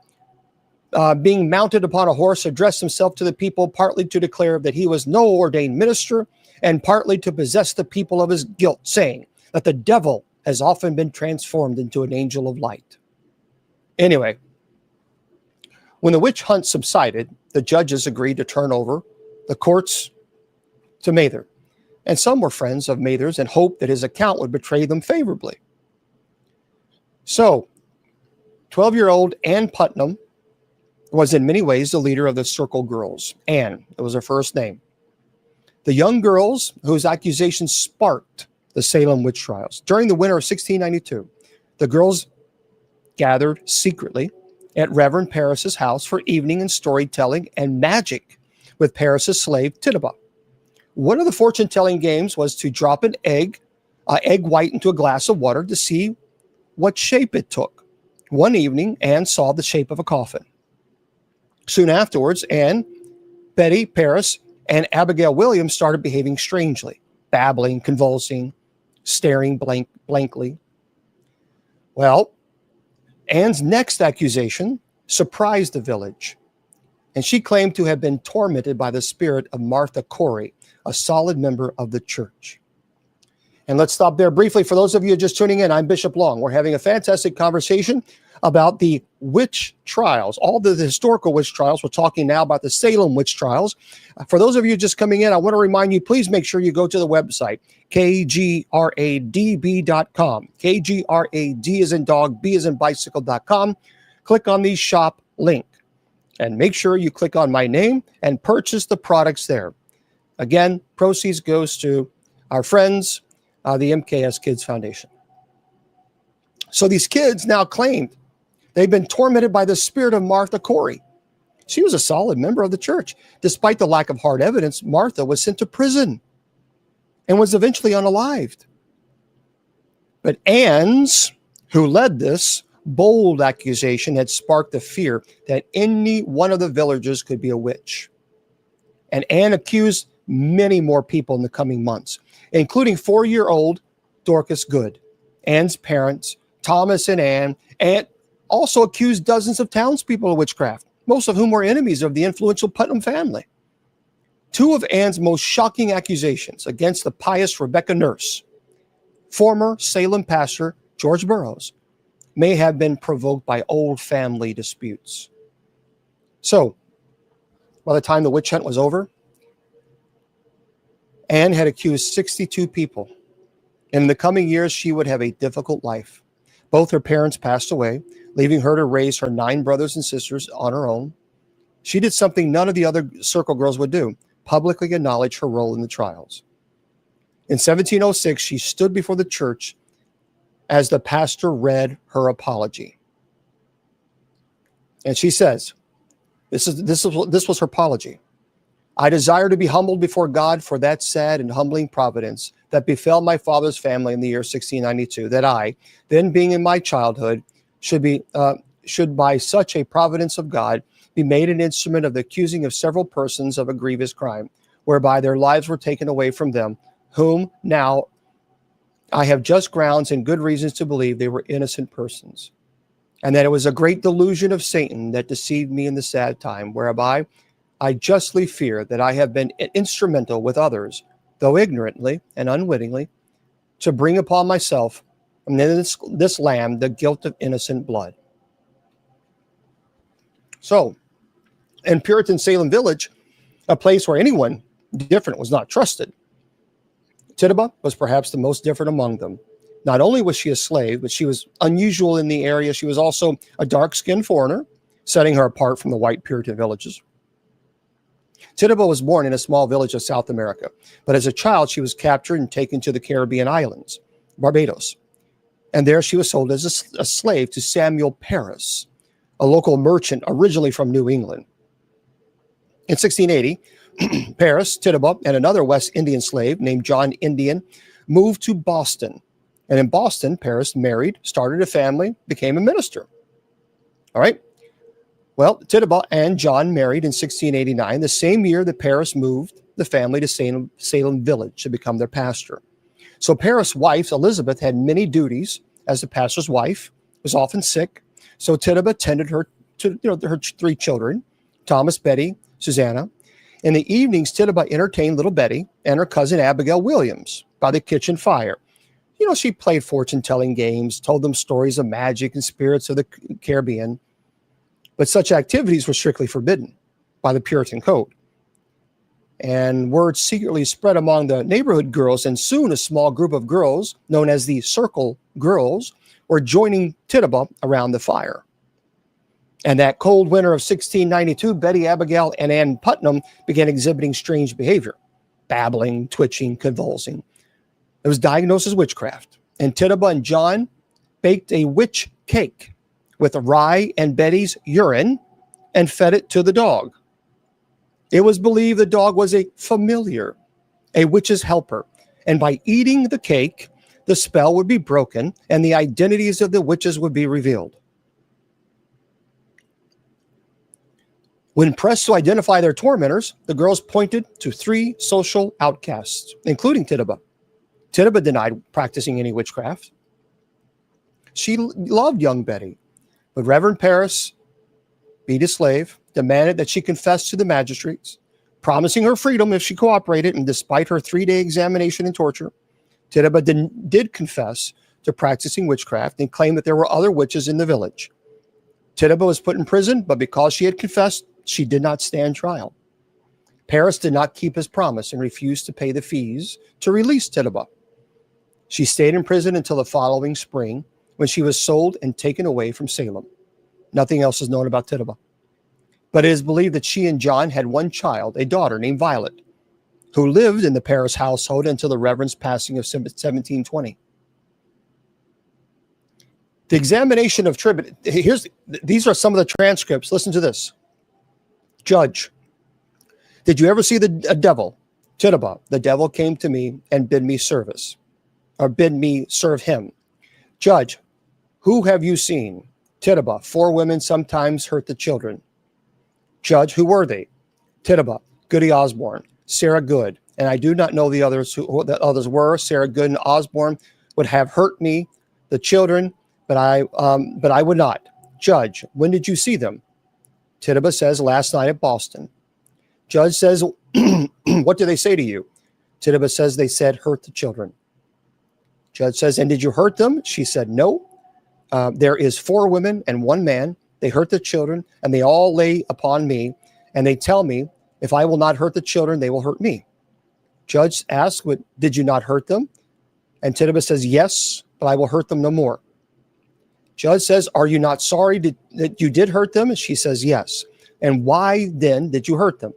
being mounted upon a horse, addressed himself to the people, partly to declare that he was no ordained minister, and partly to possess the people of his guilt, saying that the devil has often been transformed into an angel of light. Anyway, when the witch hunt subsided, the judges agreed to turn over the courts to Mather. And some were friends of Mather's and hoped that his account would betray them favorably. So, 12-year-old Ann Putnam was in many ways the leader of the Circle Girls. Ann, it was her first name. The young girls whose accusations sparked the Salem witch trials. During the winter of 1692, the girls gathered secretly at Reverend Parris's house for evening and storytelling and magic with Parris's slave Tituba. One of the fortune-telling games was to drop an egg white into a glass of water to see what shape it took. One evening, Anne saw the shape of a coffin. Soon afterwards, Anne, Betty, Parris, and Abigail Williams started behaving strangely, babbling, convulsing, staring blankly. Well, Anne's next accusation surprised the village, and she claimed to have been tormented by the spirit of Martha Corey, a solid member of the church. And let's stop there briefly. For those of you just tuning in, I'm Bishop Long. We're having a fantastic conversation about the witch trials, all the historical witch trials. We're talking now about the Salem witch trials. For those of you just coming in, I want to remind you, please make sure you go to the website, kgradb.com. KGRAD as in dog, B as in bicycle.com. Click on the shop link and make sure you click on my name and purchase the products there. Again, proceeds goes to our friends, the MKS Kids Foundation. So these kids now claimed they've been tormented by the spirit of Martha Corey. She was a solid member of the church. Despite the lack of hard evidence, Martha was sent to prison and was eventually unalived. But Anne's, who led this bold accusation, had sparked the fear that any one of the villagers could be a witch. And Anne accused many more people in the coming months, including 4-year-old Dorcas Good, Anne's parents, Thomas and Anne, and also accused dozens of townspeople of witchcraft, most of whom were enemies of the influential Putnam family. Two of Anne's most shocking accusations against the pious Rebecca Nurse, former Salem pastor George Burroughs, may have been provoked by old family disputes. So, by the time the witch hunt was over, Anne had accused 62 people. In the coming years, she would have a difficult life. Both her parents passed away, leaving her to raise her 9 brothers and sisters on her own. She did something none of the other Circle Girls would do, publicly acknowledge her role in the trials. In 1706, she stood before the church as the pastor read her apology. And she says, this was her apology. I desire to be humbled before God for that sad and humbling providence that befell my father's family in the year 1692, that I, then being in my childhood, should by such a providence of God be made an instrument of the accusing of several persons of a grievous crime, whereby their lives were taken away from them, whom now I have just grounds and good reasons to believe they were innocent persons. and that it was a great delusion of Satan that deceived me in the sad time, whereby I justly fear that I have been instrumental with others, though ignorantly and unwittingly, to bring upon myself and this land the guilt of innocent blood. So, in Puritan Salem Village, a place where anyone different was not trusted, Tituba was perhaps the most different among them. Not only was she a slave, but she was unusual in the area. She was also a dark-skinned foreigner, setting her apart from the white Puritan villages. Tituba was born in a small village of South America, but as a child, she was captured and taken to the Caribbean islands, Barbados. And there she was sold as a slave to Samuel Paris, a local merchant originally from New England. In 1680, Paris, Tituba, and another West Indian slave named John Indian moved to Boston. And in Boston, Paris married, started a family, became a minister. All right. Well, Tituba and John married in 1689, the same year that Paris moved the family to Salem Village to become their pastor. So Paris' wife, Elizabeth, had many duties as the pastor's wife, was often sick. So Tituba tended her three children, Thomas, Betty, Susanna. In the evenings, Tituba entertained little Betty and her cousin Abigail Williams by the kitchen fire. She played fortune-telling games, told them stories of magic and spirits of the Caribbean. But such activities were strictly forbidden by the Puritan code. And word secretly spread among the neighborhood girls, and soon a small group of girls, known as the Circle Girls, were joining Tituba around the fire. And that cold winter of 1692, Betty, Abigail, and Ann Putnam began exhibiting strange behavior, babbling, twitching, convulsing. It was diagnosed as witchcraft. And Tituba and John baked a witch cake with rye and Betty's urine and fed it to the dog. It was believed the dog was a familiar, a witch's helper. And by eating the cake, the spell would be broken and the identities of the witches would be revealed. When pressed to identify their tormentors, the girls pointed to three social outcasts, including Tituba. Tituba denied practicing any witchcraft. She loved young Betty, but Reverend Paris, beat a slave, demanded that she confess to the magistrates, promising her freedom if she cooperated, and despite her 3-day examination and torture, Tituba did confess to practicing witchcraft and claimed that there were other witches in the village. Tituba was put in prison, but because she had confessed, she did not stand trial. Paris did not keep his promise and refused to pay the fees to release Tituba. She stayed in prison until the following spring, when she was sold and taken away from Salem. Nothing else is known about Tituba. But it is believed that she and John had one child, a daughter named Violet, who lived in the Paris household until the Reverend's passing of 1720. The examination of Tituba, these are some of the transcripts. Listen to this. Judge, did you ever see the devil? Tituba, the devil came to me and bid me service, or bid me serve him. Judge, who have you seen? Tituba, 4 women sometimes hurt the children. Judge, who were they? Tituba, Goody Osborne, Sarah Good, and I do not know the others who the others were. Sarah Good and Osborne would have hurt me, the children, but I would not. Judge, when did you see them? Tituba says, last night at Boston. Judge says, what do they say to you? Tituba says, they said, hurt the children. Judge says, and did you hurt them? She said, no. There is 4 women and 1 man. They hurt the children, and they all lay upon me, and they tell me, if I will not hurt the children, they will hurt me. Judge asks, did you not hurt them? And Tituba says, yes, but I will hurt them no more. Judge says, are you not sorry that you did hurt them? And she says, yes. And why then did you hurt them?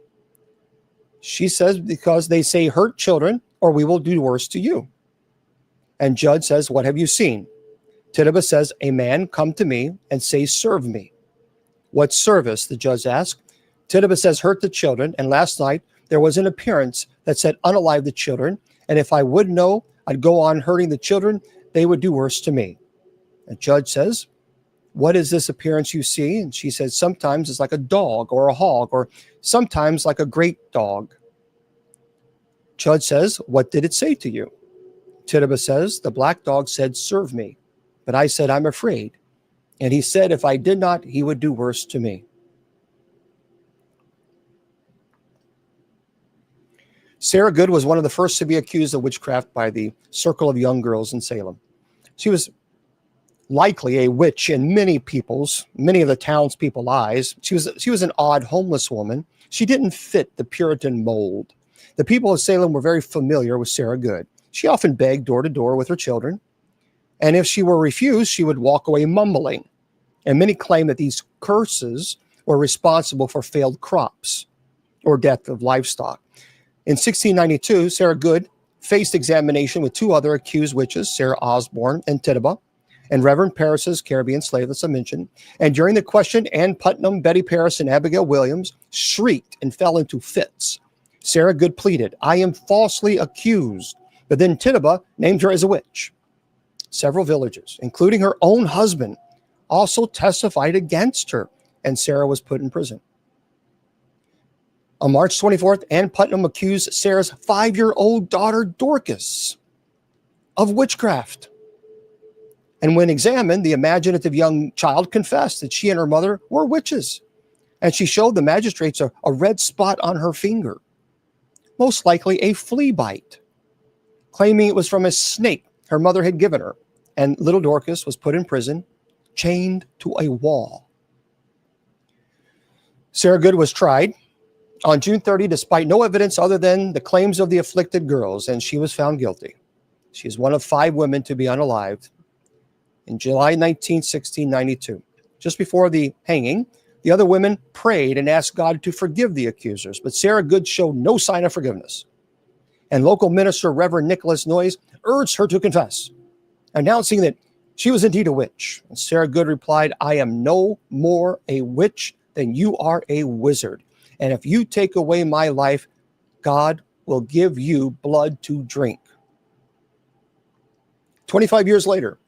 She says, because they say hurt children or we will do worse to you. And Judge says, what have you seen? Tituba says, a man come to me and say, serve me. What service? The judge asked. Tituba says, hurt the children. And last night there was an appearance that said, unalive the children. And if I would know, I'd go on hurting the children. They would do worse to me. The judge says, what is this appearance you see? And she says, sometimes it's like a dog or a hog, or sometimes like a great dog. Judge says, what did it say to you? Tituba says, the black dog said, serve me. But I said, I'm afraid. And he said, if I did not, he would do worse to me. Sarah Good was one of the first to be accused of witchcraft by the circle of young girls in Salem. She was likely a witch in many of the townspeople's eyes. She was an odd homeless woman. She didn't fit the Puritan mold. The people of Salem were very familiar with Sarah Good. She often begged door to door with her children. And if she were refused, she would walk away mumbling. And many claim that these curses were responsible for failed crops or death of livestock. In 1692, Sarah Good faced examination with two other accused witches, Sarah Osborne and Tituba, and Reverend Paris's Caribbean slave, as I mentioned. And during the question, Ann Putnam, Betty Paris, and Abigail Williams shrieked and fell into fits. Sarah Good pleaded, I am falsely accused. But then Tituba named her as a witch. Several villagers, including her own husband, also testified against her, and Sarah was put in prison. On March 24th, Ann Putnam accused Sarah's 5-year-old daughter, Dorcas, of witchcraft. And when examined, the imaginative young child confessed that she and her mother were witches. And she showed the magistrates a red spot on her finger, most likely a flea bite, claiming it was from a snake her mother had given her. And little Dorcas was put in prison, chained to a wall. Sarah Good was tried on June 30, despite no evidence other than the claims of the afflicted girls, and she was found guilty. She is one of 5 women to be unalived. In July 19, 1692, just before the hanging, the other women prayed and asked God to forgive the accusers, but Sarah Good showed no sign of forgiveness. And local minister Reverend Nicholas Noyes urged her to confess, announcing that she was indeed a witch. And Sarah Good replied, I am no more a witch than you are a wizard. And if you take away my life, God will give you blood to drink. 25 years later,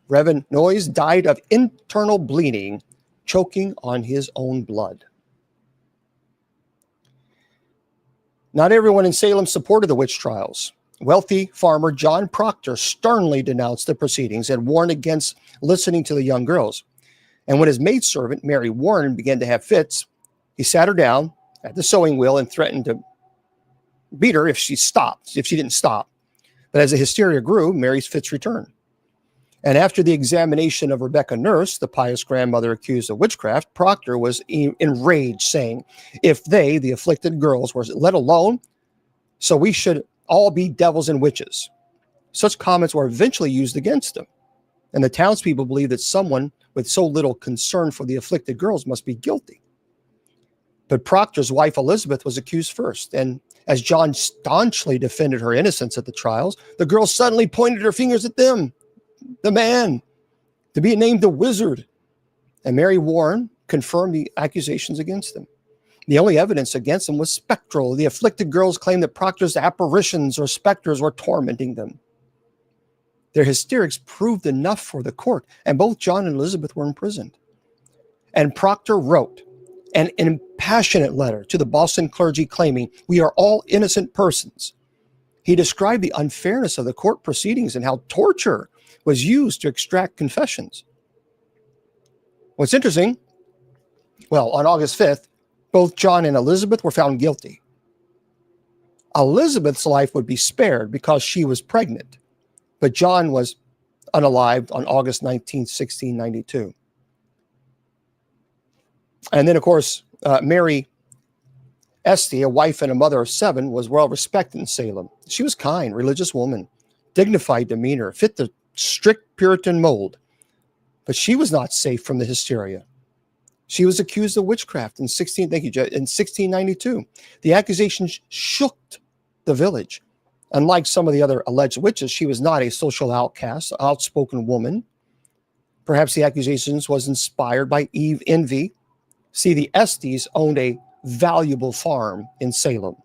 Reverend Noyes died of internal bleeding, choking on his own blood. Not everyone in Salem supported the witch trials. Wealthy farmer John Proctor sternly denounced the proceedings and warned against listening to the young girls. And when his maidservant, Mary Warren, began to have fits, he sat her down at the sewing wheel and threatened to beat her if she didn't stop. But as the hysteria grew, Mary's fits returned. And after the examination of Rebecca Nurse, the pious grandmother accused of witchcraft, Proctor was enraged, saying, if they, the afflicted girls, were let alone, so we should all be devils and witches. Such comments were eventually used against him. And the townspeople believed that someone with so little concern for the afflicted girls must be guilty. But Proctor's wife, Elizabeth, was accused first. And as John staunchly defended her innocence at the trials, the girls suddenly pointed their fingers at them, the man, to be named the wizard. And Mary Warren confirmed the accusations against them. The only evidence against them was spectral. The afflicted girls claimed that Proctor's apparitions or specters were tormenting them. Their hysterics proved enough for the court, and both John and Elizabeth were imprisoned. And Proctor wrote an impassionate letter to the Boston clergy claiming, we are all innocent persons. He described the unfairness of the court proceedings and how torture was used to extract confessions. What's interesting, well, on August 5th, both John and Elizabeth were found guilty. Elizabeth's life would be spared because she was pregnant, but John was unalived on August 19, 1692. And then, of course, Mary Esty, a wife and a mother of 7, was well respected in Salem. She was kind, religious woman, dignified demeanor, fit the strict Puritan mold, but she was not safe from the hysteria. She was accused of witchcraft in 1692. The accusations shook the village. Unlike some of the other alleged witches, she was not a social outcast, outspoken woman. Perhaps the accusations was inspired by envy. See, the Estes owned a valuable farm in Salem.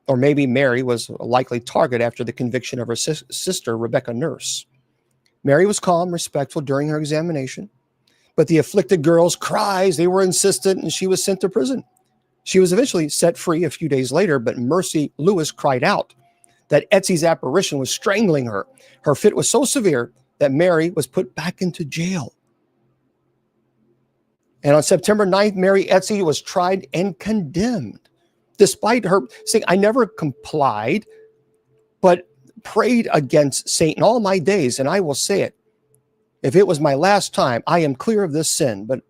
Or maybe Mary was a likely target after the conviction of her sister, Rebecca Nurse. Mary was calm, respectful during her examination. But the afflicted girls' cries, they were insistent, and she was sent to prison. She was eventually set free a few days later, but Mercy Lewis cried out that Etsy's apparition was strangling her. Her fit was so severe that Mary was put back into jail. And on September 9th, Mary Etsy was tried and condemned, despite her saying, I never complied, but prayed against Satan all my days. And I will say it, if it was my last time, I am clear of this sin. But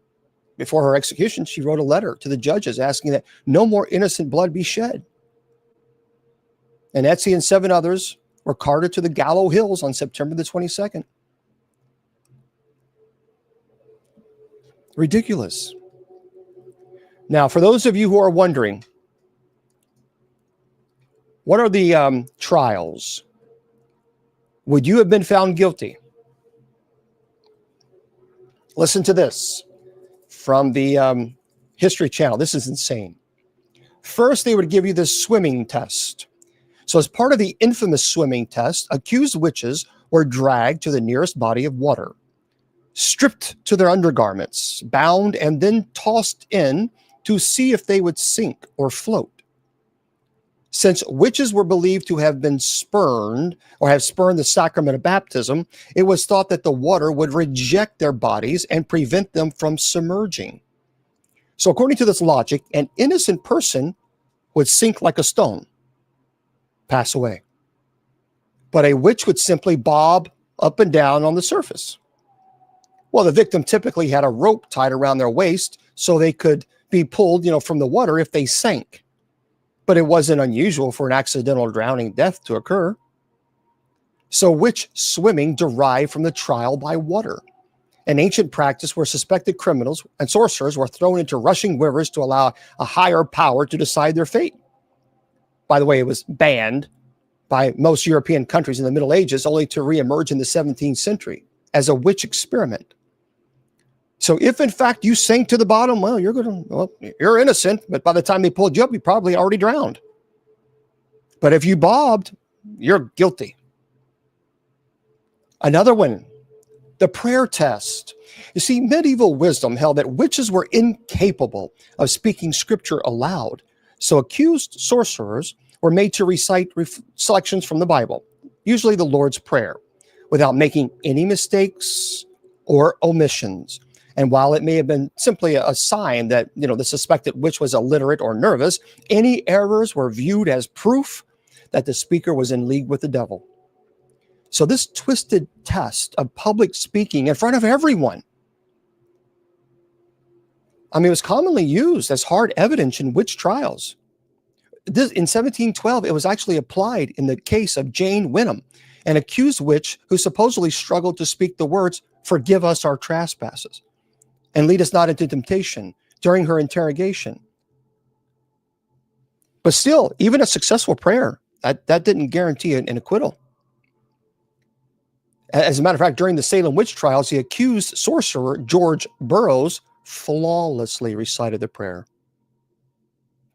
before her execution, she wrote a letter to the judges asking that no more innocent blood be shed. And Etsy and 7 others were carted to the Gallows Hills on September the 22nd. Ridiculous. Now, for those of you who are wondering, what are the trials? Would you have been found guilty? Listen to this from the History Channel. This is insane. First, they would give you this swimming test. So as part of the infamous swimming test, accused witches were dragged to the nearest body of water, stripped to their undergarments, bound, and then tossed in to see if they would sink or float. Since witches were believed to have been spurned or have spurned the sacrament of baptism, it was thought that the water would reject their bodies and prevent them from submerging. So according to this logic, an innocent person would sink like a stone, pass away. But a witch would simply bob up and down on the surface. Well, the victim typically had a rope tied around their waist so they could be pulled, from the water if they sank. But it wasn't unusual for an accidental drowning death to occur. So witch swimming derived from the trial by water, an ancient practice where suspected criminals and sorcerers were thrown into rushing rivers to allow a higher power to decide their fate. By the way, it was banned by most European countries in the Middle Ages, only to reemerge in the 17th century as a witch experiment. So if in fact you sank to the bottom, well, you're innocent, but by the time they pulled you up, you probably already drowned. But if you bobbed, you're guilty. Another one, the prayer test. You see, medieval wisdom held that witches were incapable of speaking scripture aloud. So accused sorcerers were made to recite selections from the Bible, usually the Lord's Prayer, without making any mistakes or omissions. And while it may have been simply a sign that, the suspected witch was illiterate or nervous, any errors were viewed as proof that the speaker was in league with the devil. So this twisted test of public speaking in front of everyone, it was commonly used as hard evidence in witch trials. In 1712, it was actually applied in the case of Jane Wynnum, an accused witch who supposedly struggled to speak the words, "Forgive us our trespasses and lead us not into temptation," during her interrogation. But still, even a successful prayer, that didn't guarantee an acquittal. As a matter of fact, during the Salem witch trials, the accused sorcerer, George Burroughs, flawlessly recited the prayer.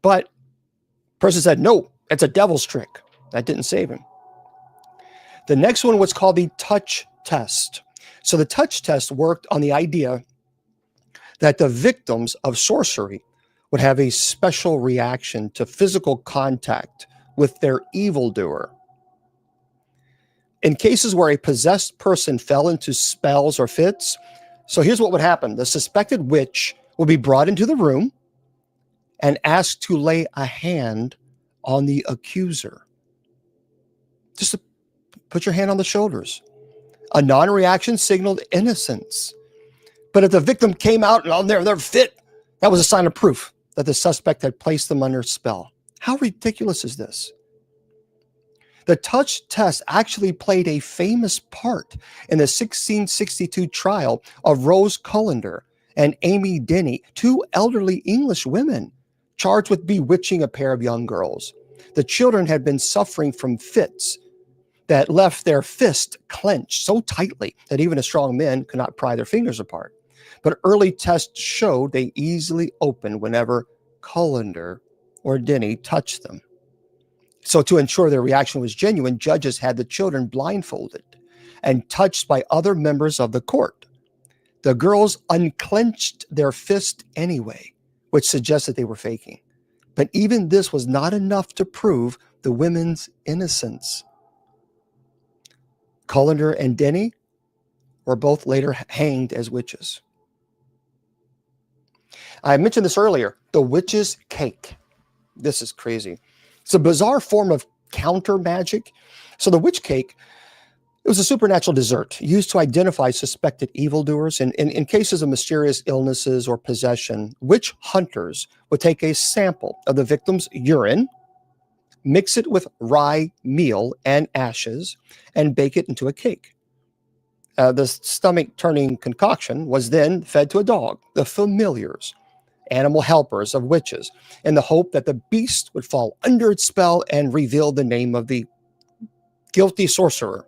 But the person said, no, it's a devil's trick. That didn't save him. The next one was called the touch test. So the touch test worked on the idea that the victims of sorcery would have a special reaction to physical contact with their evildoer. In cases where a possessed person fell into spells or fits, so here's what would happen. The suspected witch would be brought into the room and asked to lay a hand on the accuser. Just to put your hand on the shoulders. A non-reaction signaled innocence. But if the victim came out and on their fit, that was a sign of proof that the suspect had placed them under spell. How ridiculous is this? The touch test actually played a famous part in the 1662 trial of Rose Cullender and Amy Denny, 2 elderly English women charged with bewitching a pair of young girls. The children had been suffering from fits that left their fist clenched so tightly that even a strong man could not pry their fingers apart. But early tests showed they easily opened whenever Cullender or Denny touched them. So to ensure their reaction was genuine, judges had the children blindfolded and touched by other members of the court. The girls unclenched their fist anyway, which suggests that they were faking. But even this was not enough to prove the women's innocence. Cullender and Denny were both later hanged as witches. I mentioned this earlier, the witch's cake. This is crazy. It's a bizarre form of counter magic. So the witch cake, it was a supernatural dessert used to identify suspected evildoers. And in cases of mysterious illnesses or possession, witch hunters would take a sample of the victim's urine, mix it with rye meal and ashes, and bake it into a cake. The stomach-turning concoction was then fed to a dog, the familiars, animal helpers of witches, in the hope that the beast would fall under its spell and reveal the name of the guilty sorcerer.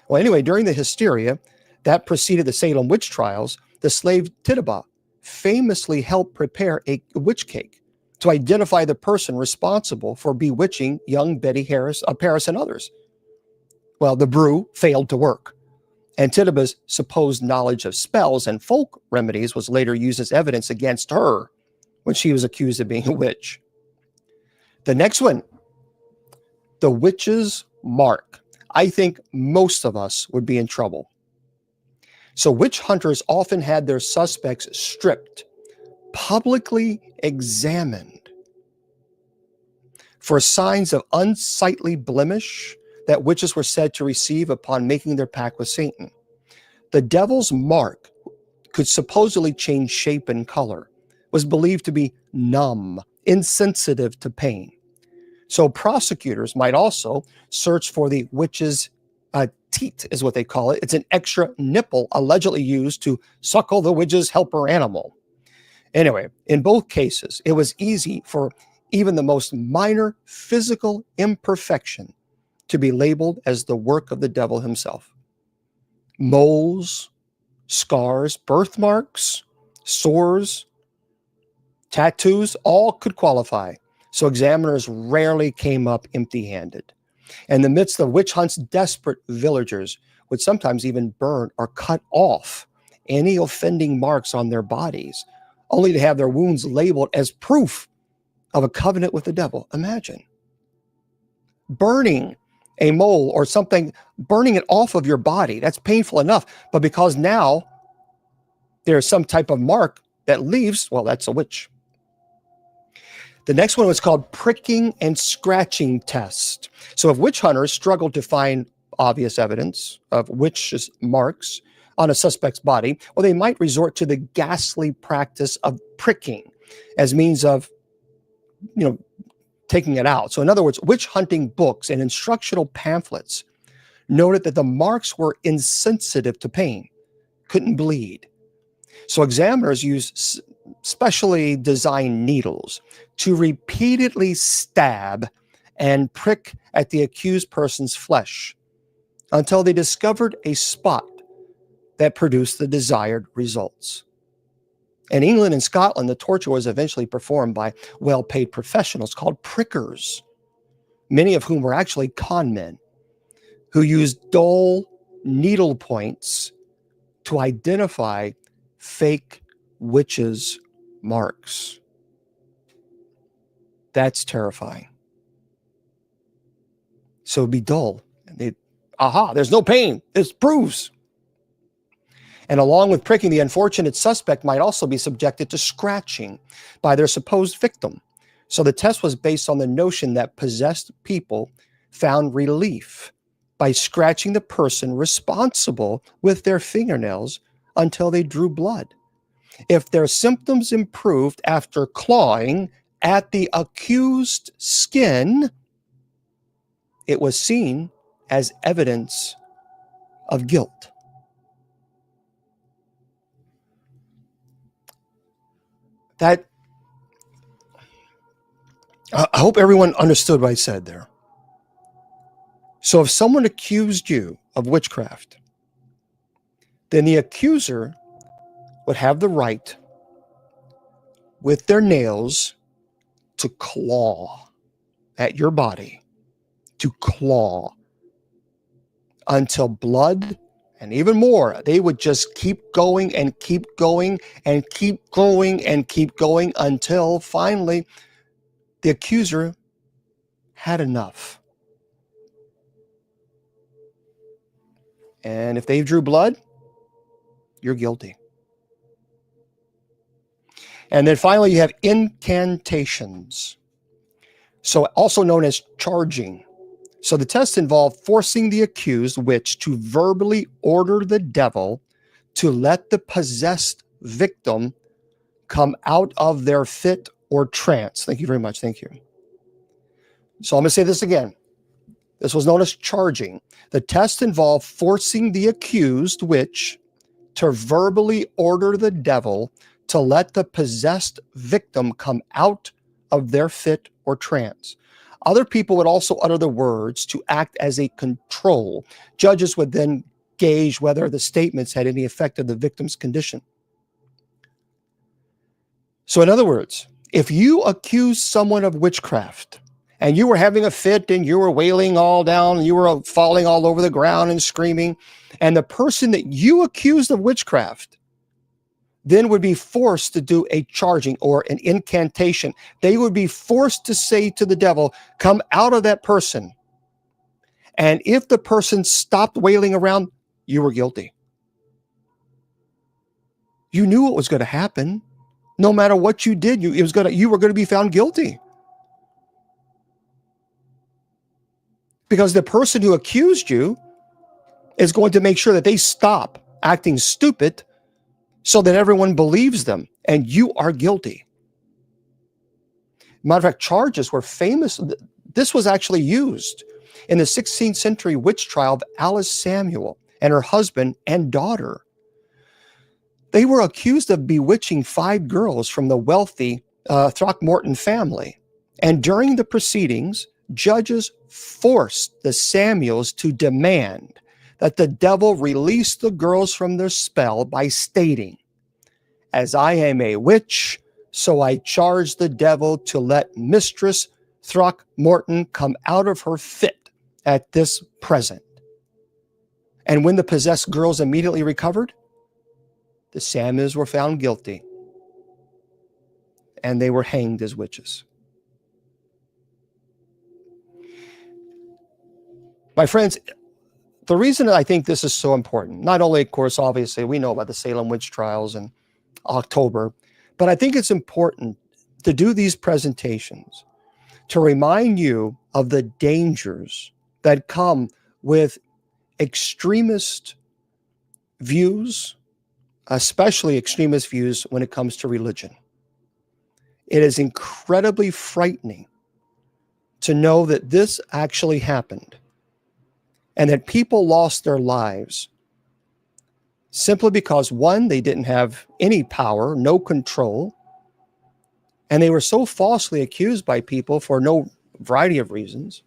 Well, anyway, during the hysteria that preceded the Salem witch trials, the slave Tituba famously helped prepare a witch cake to identify the person responsible for bewitching young Betty Paris and others. Well, the brew failed to work, and Tituba's supposed knowledge of spells and folk remedies was later used as evidence against her when she was accused of being a witch. The next one, the witch's mark. I think most of us would be in trouble. So witch hunters often had their suspects stripped, publicly examined for signs of unsightly blemish that witches were said to receive upon making their pact with Satan. The devil's mark could supposedly change shape and color, was believed to be numb, insensitive to pain. So prosecutors might also search for the witch's teat, is what they call it. It's an extra nipple allegedly used to suckle the witch's helper animal. Anyway, in both cases, it was easy for even the most minor physical imperfection to be labeled as the work of the devil himself. Moles, scars, birthmarks, sores, tattoos, all could qualify. So examiners rarely came up empty-handed. In the midst of witch hunts, desperate villagers would sometimes even burn or cut off any offending marks on their bodies, only to have their wounds labeled as proof of a covenant with the devil. Imagine burning a mole or something, burning it off of your body. That's painful enough. But because now there's some type of mark that leaves, well, that's a witch. The next one was called pricking and scratching test. So if witch hunters struggled to find obvious evidence of witch's marks on a suspect's body, well, they might resort to the ghastly practice of pricking as means of, taking it out. So in other words, witch hunting books and instructional pamphlets noted that the marks were insensitive to pain, couldn't bleed. So examiners used specially designed needles to repeatedly stab and prick at the accused person's flesh until they discovered a spot that produced the desired results. In England and Scotland, the torture was eventually performed by well-paid professionals called prickers, many of whom were actually con men who used dull needle points to identify fake witches' marks. That's terrifying. So it'd be dull. There's no pain. This proves. And along with pricking, the unfortunate suspect might also be subjected to scratching by their supposed victim. So the test was based on the notion that possessed people found relief by scratching the person responsible with their fingernails until they drew blood. If their symptoms improved after clawing at the accused skin, it was seen as evidence of guilt. That, I hope everyone understood what I said there. So if someone accused you of witchcraft, then the accuser would have the right with their nails to claw at your body, to claw until blood and even more. They would just keep going and keep going and keep going and keep going until finally the accuser had enough. And if they drew blood, you're guilty. And then finally, you have incantations. So also known as charging. So the test involved forcing the accused witch to verbally order the devil to let the possessed victim come out of their fit or trance. Thank you very much. Thank you. So I'm going to say this again. This was known as charging. The test involved forcing the accused witch to verbally order the devil to let the possessed victim come out of their fit or trance. Other people would also utter the words to act as a control. Judges would then gauge whether the statements had any effect on the victim's condition. So in other words, if you accuse someone of witchcraft and you were having a fit and you were wailing all down, and you were falling all over the ground and screaming, and the person that you accused of witchcraft then would be forced to do a charging or an incantation. They would be forced to say to the devil, come out of that person. And if the person stopped wailing around, you were guilty. You knew what was going to happen. No matter what you did, you were going to be found guilty. Because the person who accused you is going to make sure that they stop acting stupid so that everyone believes them, and you are guilty. Matter of fact, charges were famous. This was actually used in the 16th century witch trial of Alice Samuel and her husband and daughter. They were accused of bewitching 5 girls from the wealthy Throckmorton family. And during the proceedings, judges forced the Samuels to demand that the devil release the girls from their spell by stating, as I am a witch, so I charge the devil to let Mistress Throckmorton come out of her fit at this present. And when the possessed girls immediately recovered, the Samuels were found guilty, and they were hanged as witches. My friends, the reason I think this is so important, not only, of course, obviously, we know about the Salem witch trials in October, but I think it's important to do these presentations to remind you of the dangers that come with extremist views, especially extremist views when it comes to religion. It is incredibly frightening to know that this actually happened and that people lost their lives simply because, one, they didn't have any power, no control, and they were so falsely accused by people for no variety of reasons.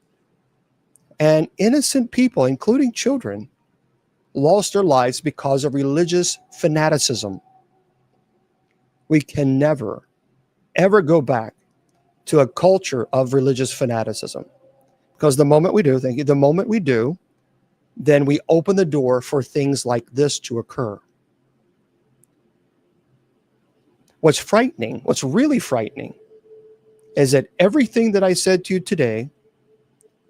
And innocent people, including children, lost their lives because of religious fanaticism. We can never, ever go back to a culture of religious fanaticism. Because the moment we do, the moment we do, then we open the door for things like this to occur. What's frightening, what's really frightening, is that everything that I said to you today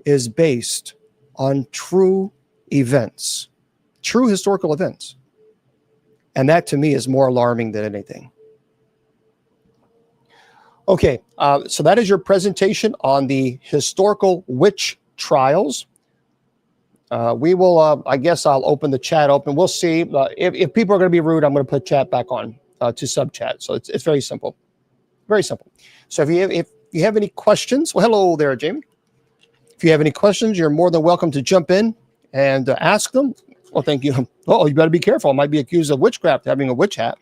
is based on true events, true historical events. And that to me is more alarming than anything. Okay, so that is your presentation on the historical witch trials. We will, I guess I'll open the chat open. We'll see. If people are going to be rude, I'm going to put chat back on to sub chat. So it's very simple. Very simple. So if you have any questions, well, hello there, Jamie. If you have any questions, you're more than welcome to jump in and ask them. Well, thank you. Oh, you better be careful. I might be accused of witchcraft, having a witch hat.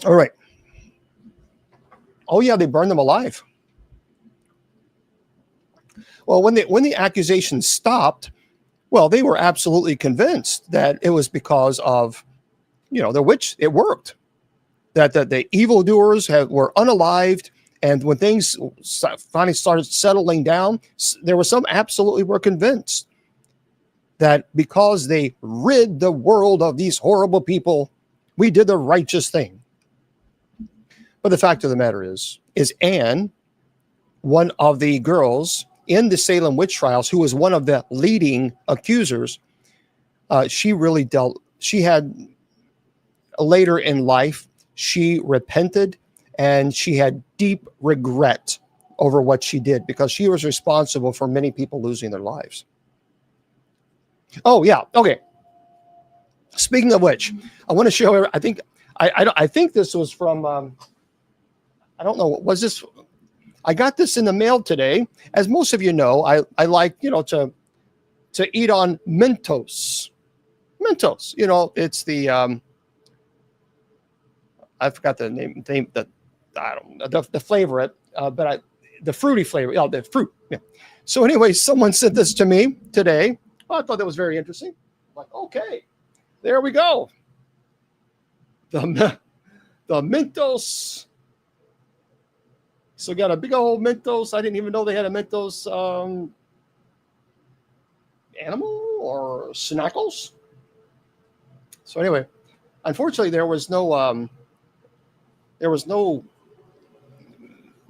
All right. Oh, yeah, they burned them alive. Well, when the accusations stopped, well, they were absolutely convinced that it was because of, the witch. It worked. That the evildoers were unalived, and when things finally started settling down, there were some absolutely were convinced that because they rid the world of these horrible people, we did the righteous thing. But the fact of the matter is Anne, one of the girls in the Salem witch trials, who was one of the leading accusers, she had later in life, she repented and she had deep regret over what she did because she was responsible for many people losing their lives. Oh, yeah. Okay. Speaking of which, I want to show. I think this was from. I don't know. Was this? I got this in the mail today. As most of you know, I like to eat on Mentos. Mentos. It's the I forgot the name. That I don't know the flavor but the fruity flavor. Yeah, the fruit. Yeah. So anyway, someone sent this to me today. I thought that was very interesting. I'm like, okay. There we go. The Mentos. So we got a big old Mentos. I didn't even know they had a Mentos animal or snackles. So anyway, unfortunately, there was no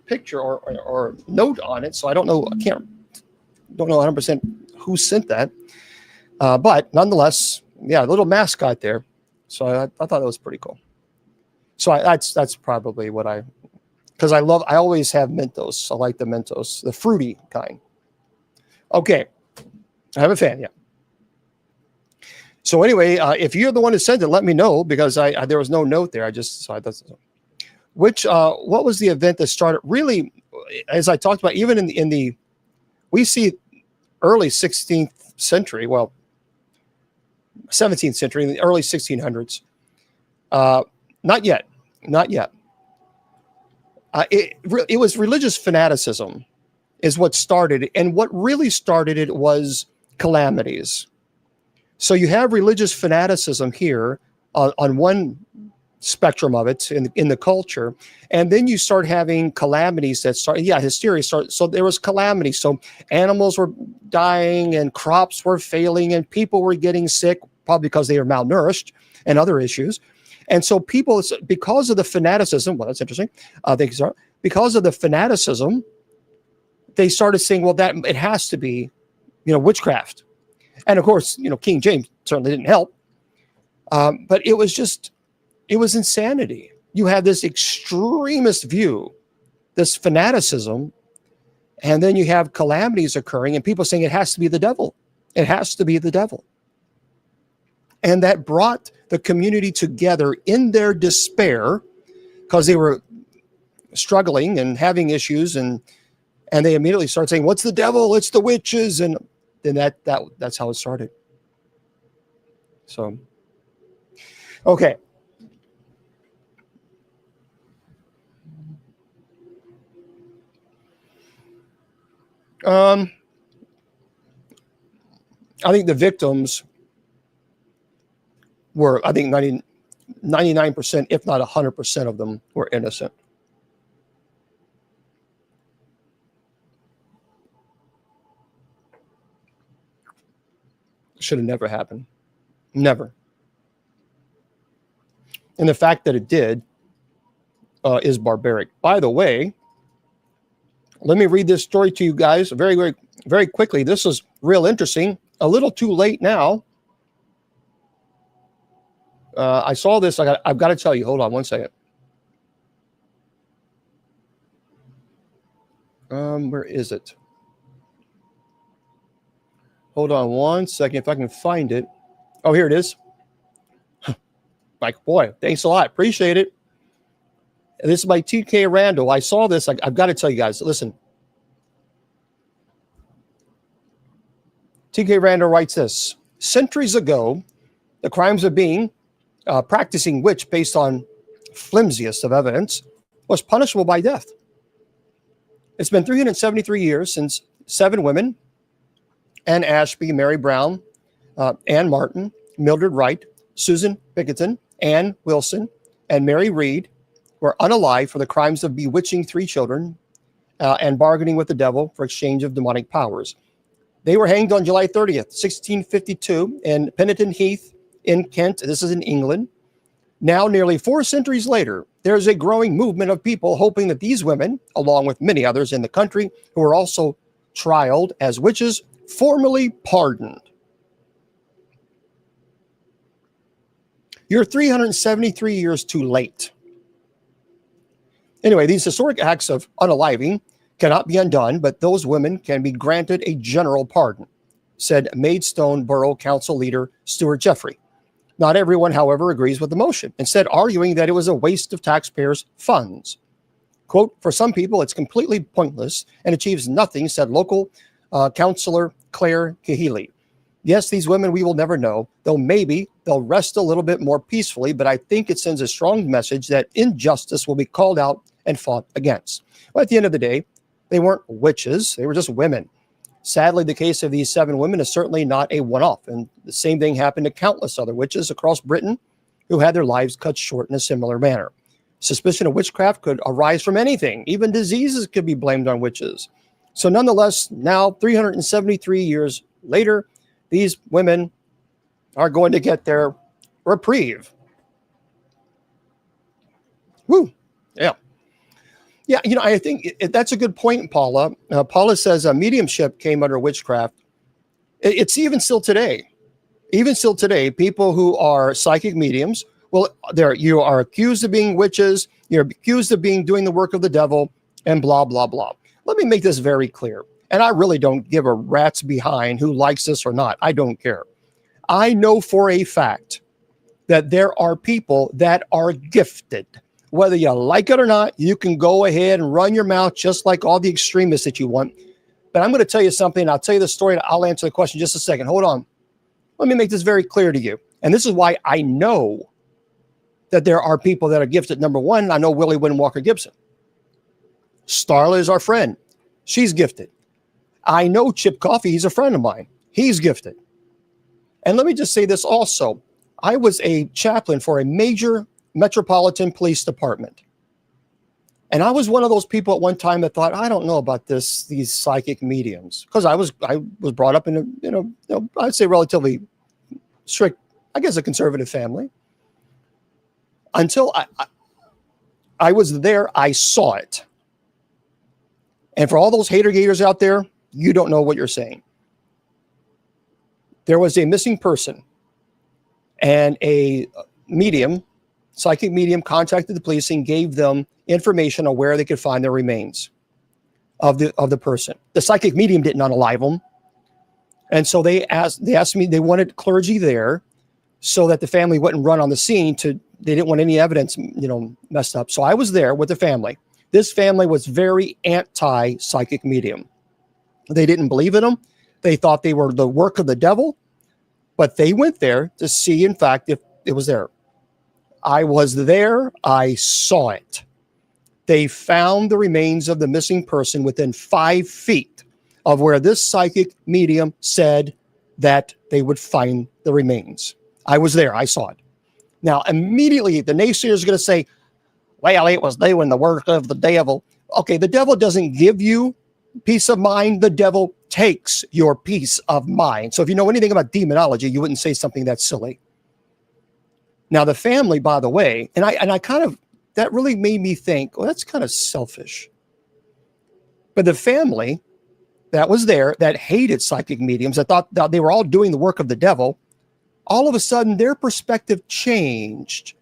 picture or note on it. So I don't know. Don't know 100% who sent that. But nonetheless, yeah, a little mascot there. So I thought that was pretty cool. So that's probably what because I always have Mentos. I like the Mentos, the fruity kind. Okay. I have a fan, yeah. So anyway, if you're the one who sent it, let me know because there was no note there. I just saw it. What was the event that started really, as I talked about, even in the we see early 16th century, well, 17th century, in the early 1600s. Not yet. It was religious fanaticism is what started it. And what really started it was calamities. So you have religious fanaticism here on one spectrum of it in the culture. And then you start having calamities that start, hysteria started. So there was calamity. So animals were dying and crops were failing and people were getting sick, probably because they were malnourished and other issues. And so people, because of the fanaticism, well, that's interesting. Because of the fanaticism, they started saying, well, that it has to be, witchcraft. And of course, King James certainly didn't help. But it was insanity. You had this extremist view, this fanaticism, and then you have calamities occurring and people saying it has to be the devil. It has to be the devil. And that brought the community together in their despair because they were struggling and having issues, and they immediately started saying, "What's the devil? It's the witches," and then that's how it started. So, okay. I think the victims were, 99%, if not 100% of them were innocent. Should have never happened. Never. And the fact that it did is barbaric. By the way, let me read this story to you guys very, very, very quickly. This is real interesting. A little too late now. I saw this. I've got to tell you. Hold on one second. Where is it? Hold on one second. If I can find it. Oh, here it is. Like, boy, thanks a lot. Appreciate it. And this is by T.K. Randall. I saw this. I've got to tell you guys. Listen. T.K. Randall writes this. Centuries ago, the crimes of being practicing witch based on flimsiest of evidence was punishable by death. It's been 373 years since 7 women, Anne Ashby, Mary Brown, Anne Martin, Mildred Wright, Susan Bickerton, Anne Wilson, and Mary Reed were unalive for the crimes of bewitching 3 children and bargaining with the devil for exchange of demonic powers. They were hanged on July 30th, 1652 in Peniton Heath in Kent. This is in England. Now, nearly 4 centuries later, there's a growing movement of people hoping that these women, along with many others in the country who were also trialed as witches, formally pardoned. You're 373 years too late. Anyway, these historic acts of unaliving cannot be undone, but those women can be granted a general pardon, said Maidstone Borough Council leader Stuart Jeffrey. Not everyone, however, agrees with the motion, instead arguing that it was a waste of taxpayers' funds. Quote, for some people, it's completely pointless and achieves nothing, said local councillor Claire Kahili. Yes, these women we will never know, though maybe they'll rest a little bit more peacefully, but I think it sends a strong message that injustice will be called out and fought against. Well, at the end of the day, they weren't witches, they were just women. Sadly, the case of these 7 women is certainly not a one-off, and the same thing happened to countless other witches across Britain who had their lives cut short in a similar manner. Suspicion of witchcraft could arise from anything. Even diseases could be blamed on witches. So nonetheless, now 373 years later, these women are going to get their reprieve. Woo, yeah. Yeah, I think that's a good point, Paula. Paula says mediumship came under witchcraft. It's even still today. Even still today, people who are psychic mediums, well, you are accused of being witches. You're accused of doing the work of the devil, and blah, blah, blah. Let me make this very clear. And I really don't give a rat's behind who likes this or not. I don't care. I know for a fact that there are people that are gifted. Whether you like it or not, you can go ahead and run your mouth just like all the extremists that you want. But I'm going to tell you something. I'll tell you the story, and I'll answer the question in just a second. Hold on. Let me make this very clear to you. And this is why I know that there are people that are gifted. Number one, I know Willie Wynn Walker Gibson. Starla is our friend. She's gifted. I know Chip Coffey. He's a friend of mine. He's gifted. And let me just say this also. I was a chaplain for a major metropolitan police department. And I was one of those people at one time that thought, I don't know about these psychic mediums, because I was brought up in a I'd say relatively strict, I guess a conservative family. Until I was there, I saw it. And for all those hater gators out there, you don't know what you're saying. There was a missing person, and a medium, psychic medium, contacted the police and gave them information on where they could find the remains of the person. The psychic medium didn't unalive them. And so they asked me, they wanted clergy there so that the family wouldn't run on the scene they didn't want any evidence, messed up. So I was there with the family. This family was very anti-psychic medium. They didn't believe in them. They thought they were the work of the devil, but they went there to see, in fact, if it was there. I was there. I saw it. They found the remains of the missing person within 5 feet of where this psychic medium said that they would find the remains. I was there. I saw it. Now, immediately, the naysayers are going to say, well, it was doing the work of the devil. Okay, the devil doesn't give you peace of mind. The devil takes your peace of mind. So if you know anything about demonology, you wouldn't say something that silly. Now, the family, by the way, and I kind of, that really made me think, well, that's kind of selfish. But the family that was there, that hated psychic mediums, that thought that they were all doing the work of the devil, all of a sudden their perspective changed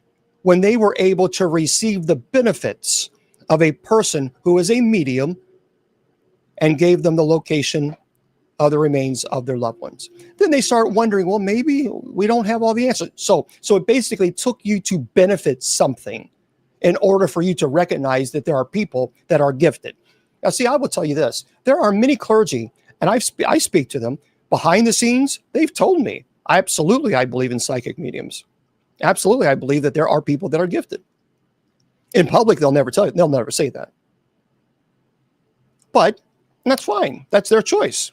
when they were able to receive the benefits of a person who is a medium and gave them the location of the remains of their loved ones. Then they start wondering, well, maybe we don't have all the answers. So it basically took you to benefit something in order for you to recognize that there are people that are gifted. Now, see, I will tell you this. There are many clergy, and I speak to them behind the scenes. They've told me, I believe in psychic mediums. Absolutely, I believe that there are people that are gifted. In public, they'll never tell you. They'll never say that. But that's fine. That's their choice.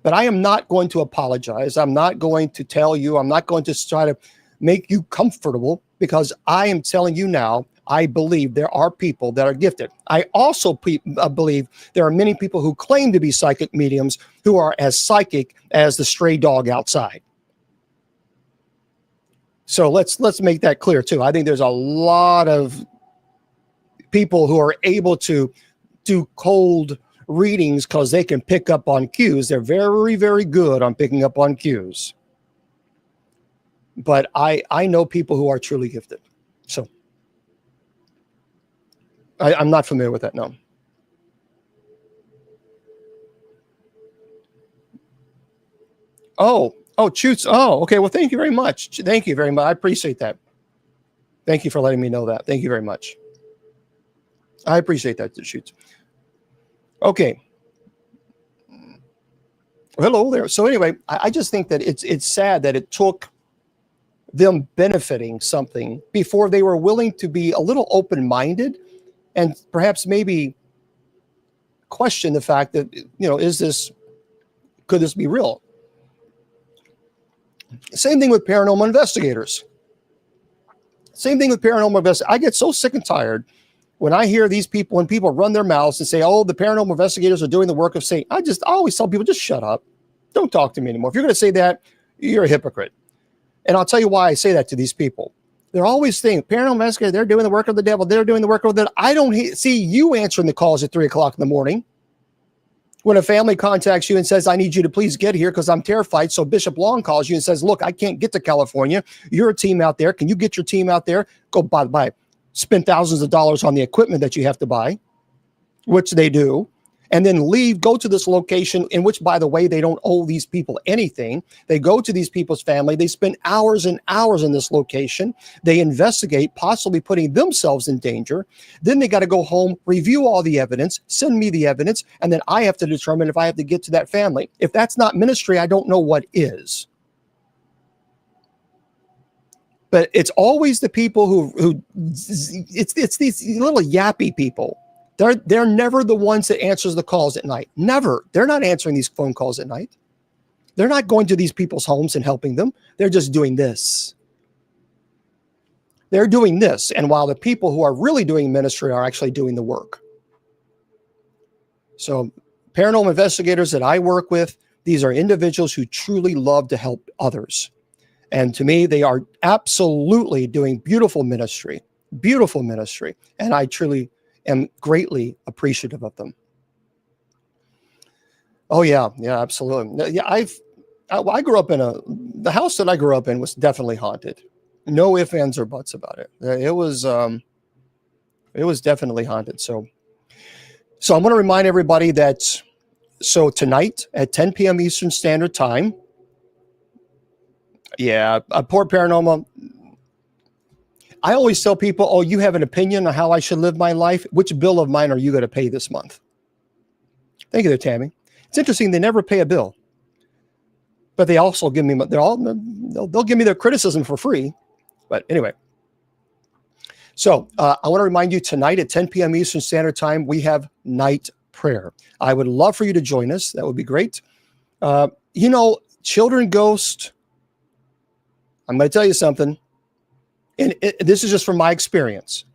But I am not going to apologize. I'm not going to tell you. I'm not going to try to make you comfortable, because I am telling you now, I believe there are people that are gifted. I also believe there are many people who claim to be psychic mediums who are as psychic as the stray dog outside. So let's make that clear too. I think there's a lot of people who are able to do cold readings because they can pick up on cues. They're very, very good on picking up on cues. but I know people who are truly gifted. So I'm not familiar with that. No. Oh, Choots. Oh, okay. Well, thank you very much. Thank you very much. I appreciate that. Thank you for letting me know that. Thank you very much. I appreciate that, Choots. Okay. Hello there. So anyway, I just think that it's sad that it took them benefiting something before they were willing to be a little open-minded and perhaps maybe question the fact that, could this be real? Same thing with paranormal investigators. I get so sick and tired when I hear these people, when people run their mouths and say, oh, the paranormal investigators are doing the work of Satan. I always tell people, just shut up. Don't talk to me anymore. If you're going to say that, you're a hypocrite. And I'll tell you why I say that to these people. They're always saying, paranormal investigators, they're doing the work of the devil. They're doing the work of the devil. I don't see you answering the calls at 3 o'clock in the morning. When a family contacts you and says, I need you to please get here because I'm terrified. So Bishop Long calls you and says, look, I can't get to California. You're a team out there. Can you get your team out there? Go buy, spend thousands of dollars on the equipment that you have to buy, which they do, and then leave, go to this location in which, by the way, they don't owe these people anything. They go to these people's family. They spend hours and hours in this location. They investigate, possibly putting themselves in danger. Then they got to go home, review all the evidence, send me the evidence, and then I have to determine if I have to get to that family. If that's not ministry, I don't know what is. But it's always the people who it's these little yappy people. They're never the ones that answers the calls at night. Never. They're not answering these phone calls at night. They're not going to these people's homes and helping them. They're just doing this. They're doing this. And while the people who are really doing ministry are actually doing the work. So paranormal investigators that I work with, these are individuals who truly love to help others. And to me, they are absolutely doing beautiful ministry. And I truly am greatly appreciative of them. Oh yeah, absolutely. Yeah, I grew up in the house that I grew up in was definitely haunted. No ifs, ands, or buts about it. It was definitely haunted. So I'm going to remind everybody that tonight at 10 p.m. Eastern Standard Time. Yeah, Port Paranormal. I always tell people, oh, you have an opinion on how I should live my life. Which bill of mine are you going to pay this month? Thank you there, Tammy. It's interesting. They never pay a bill, but they also give me, they'll give me their criticism for free. But anyway, so I want to remind you tonight at 10 p.m. Eastern Standard Time, we have night prayer. I would love for you to join us. That would be great. Children ghost. I'm going to tell you something. And this is just from my experience.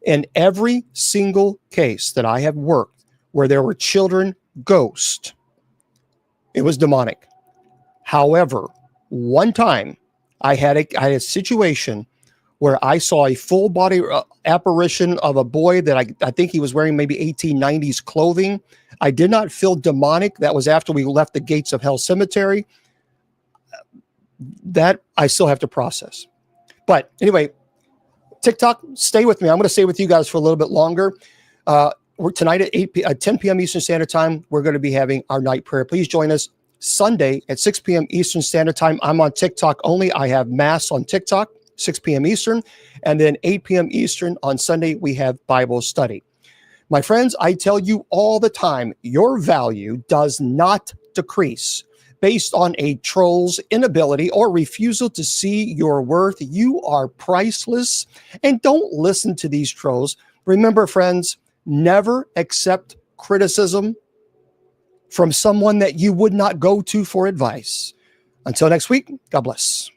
In every single case that I have worked where there were children ghost, it was demonic. However, one time I had a situation where I saw a full body apparition of a boy that I think he was wearing maybe 1890s clothing. I did not feel demonic. That was after we left the gates of Hell Cemetery. That I still have to process. But anyway, TikTok, stay with me. I'm going to stay with you guys for a little bit longer. We're tonight at 10 p.m. Eastern Standard Time. We're going to be having our night prayer. Please join us Sunday at 6 p.m. Eastern Standard Time. I'm on TikTok only. I have Mass on TikTok, 6 p.m. Eastern. And then 8 p.m. Eastern on Sunday, we have Bible study. My friends, I tell you all the time, your value does not decrease based on a troll's inability or refusal to see your worth. You are priceless. And don't listen to these trolls. Remember, friends, never accept criticism from someone that you would not go to for advice. Until next week, God bless.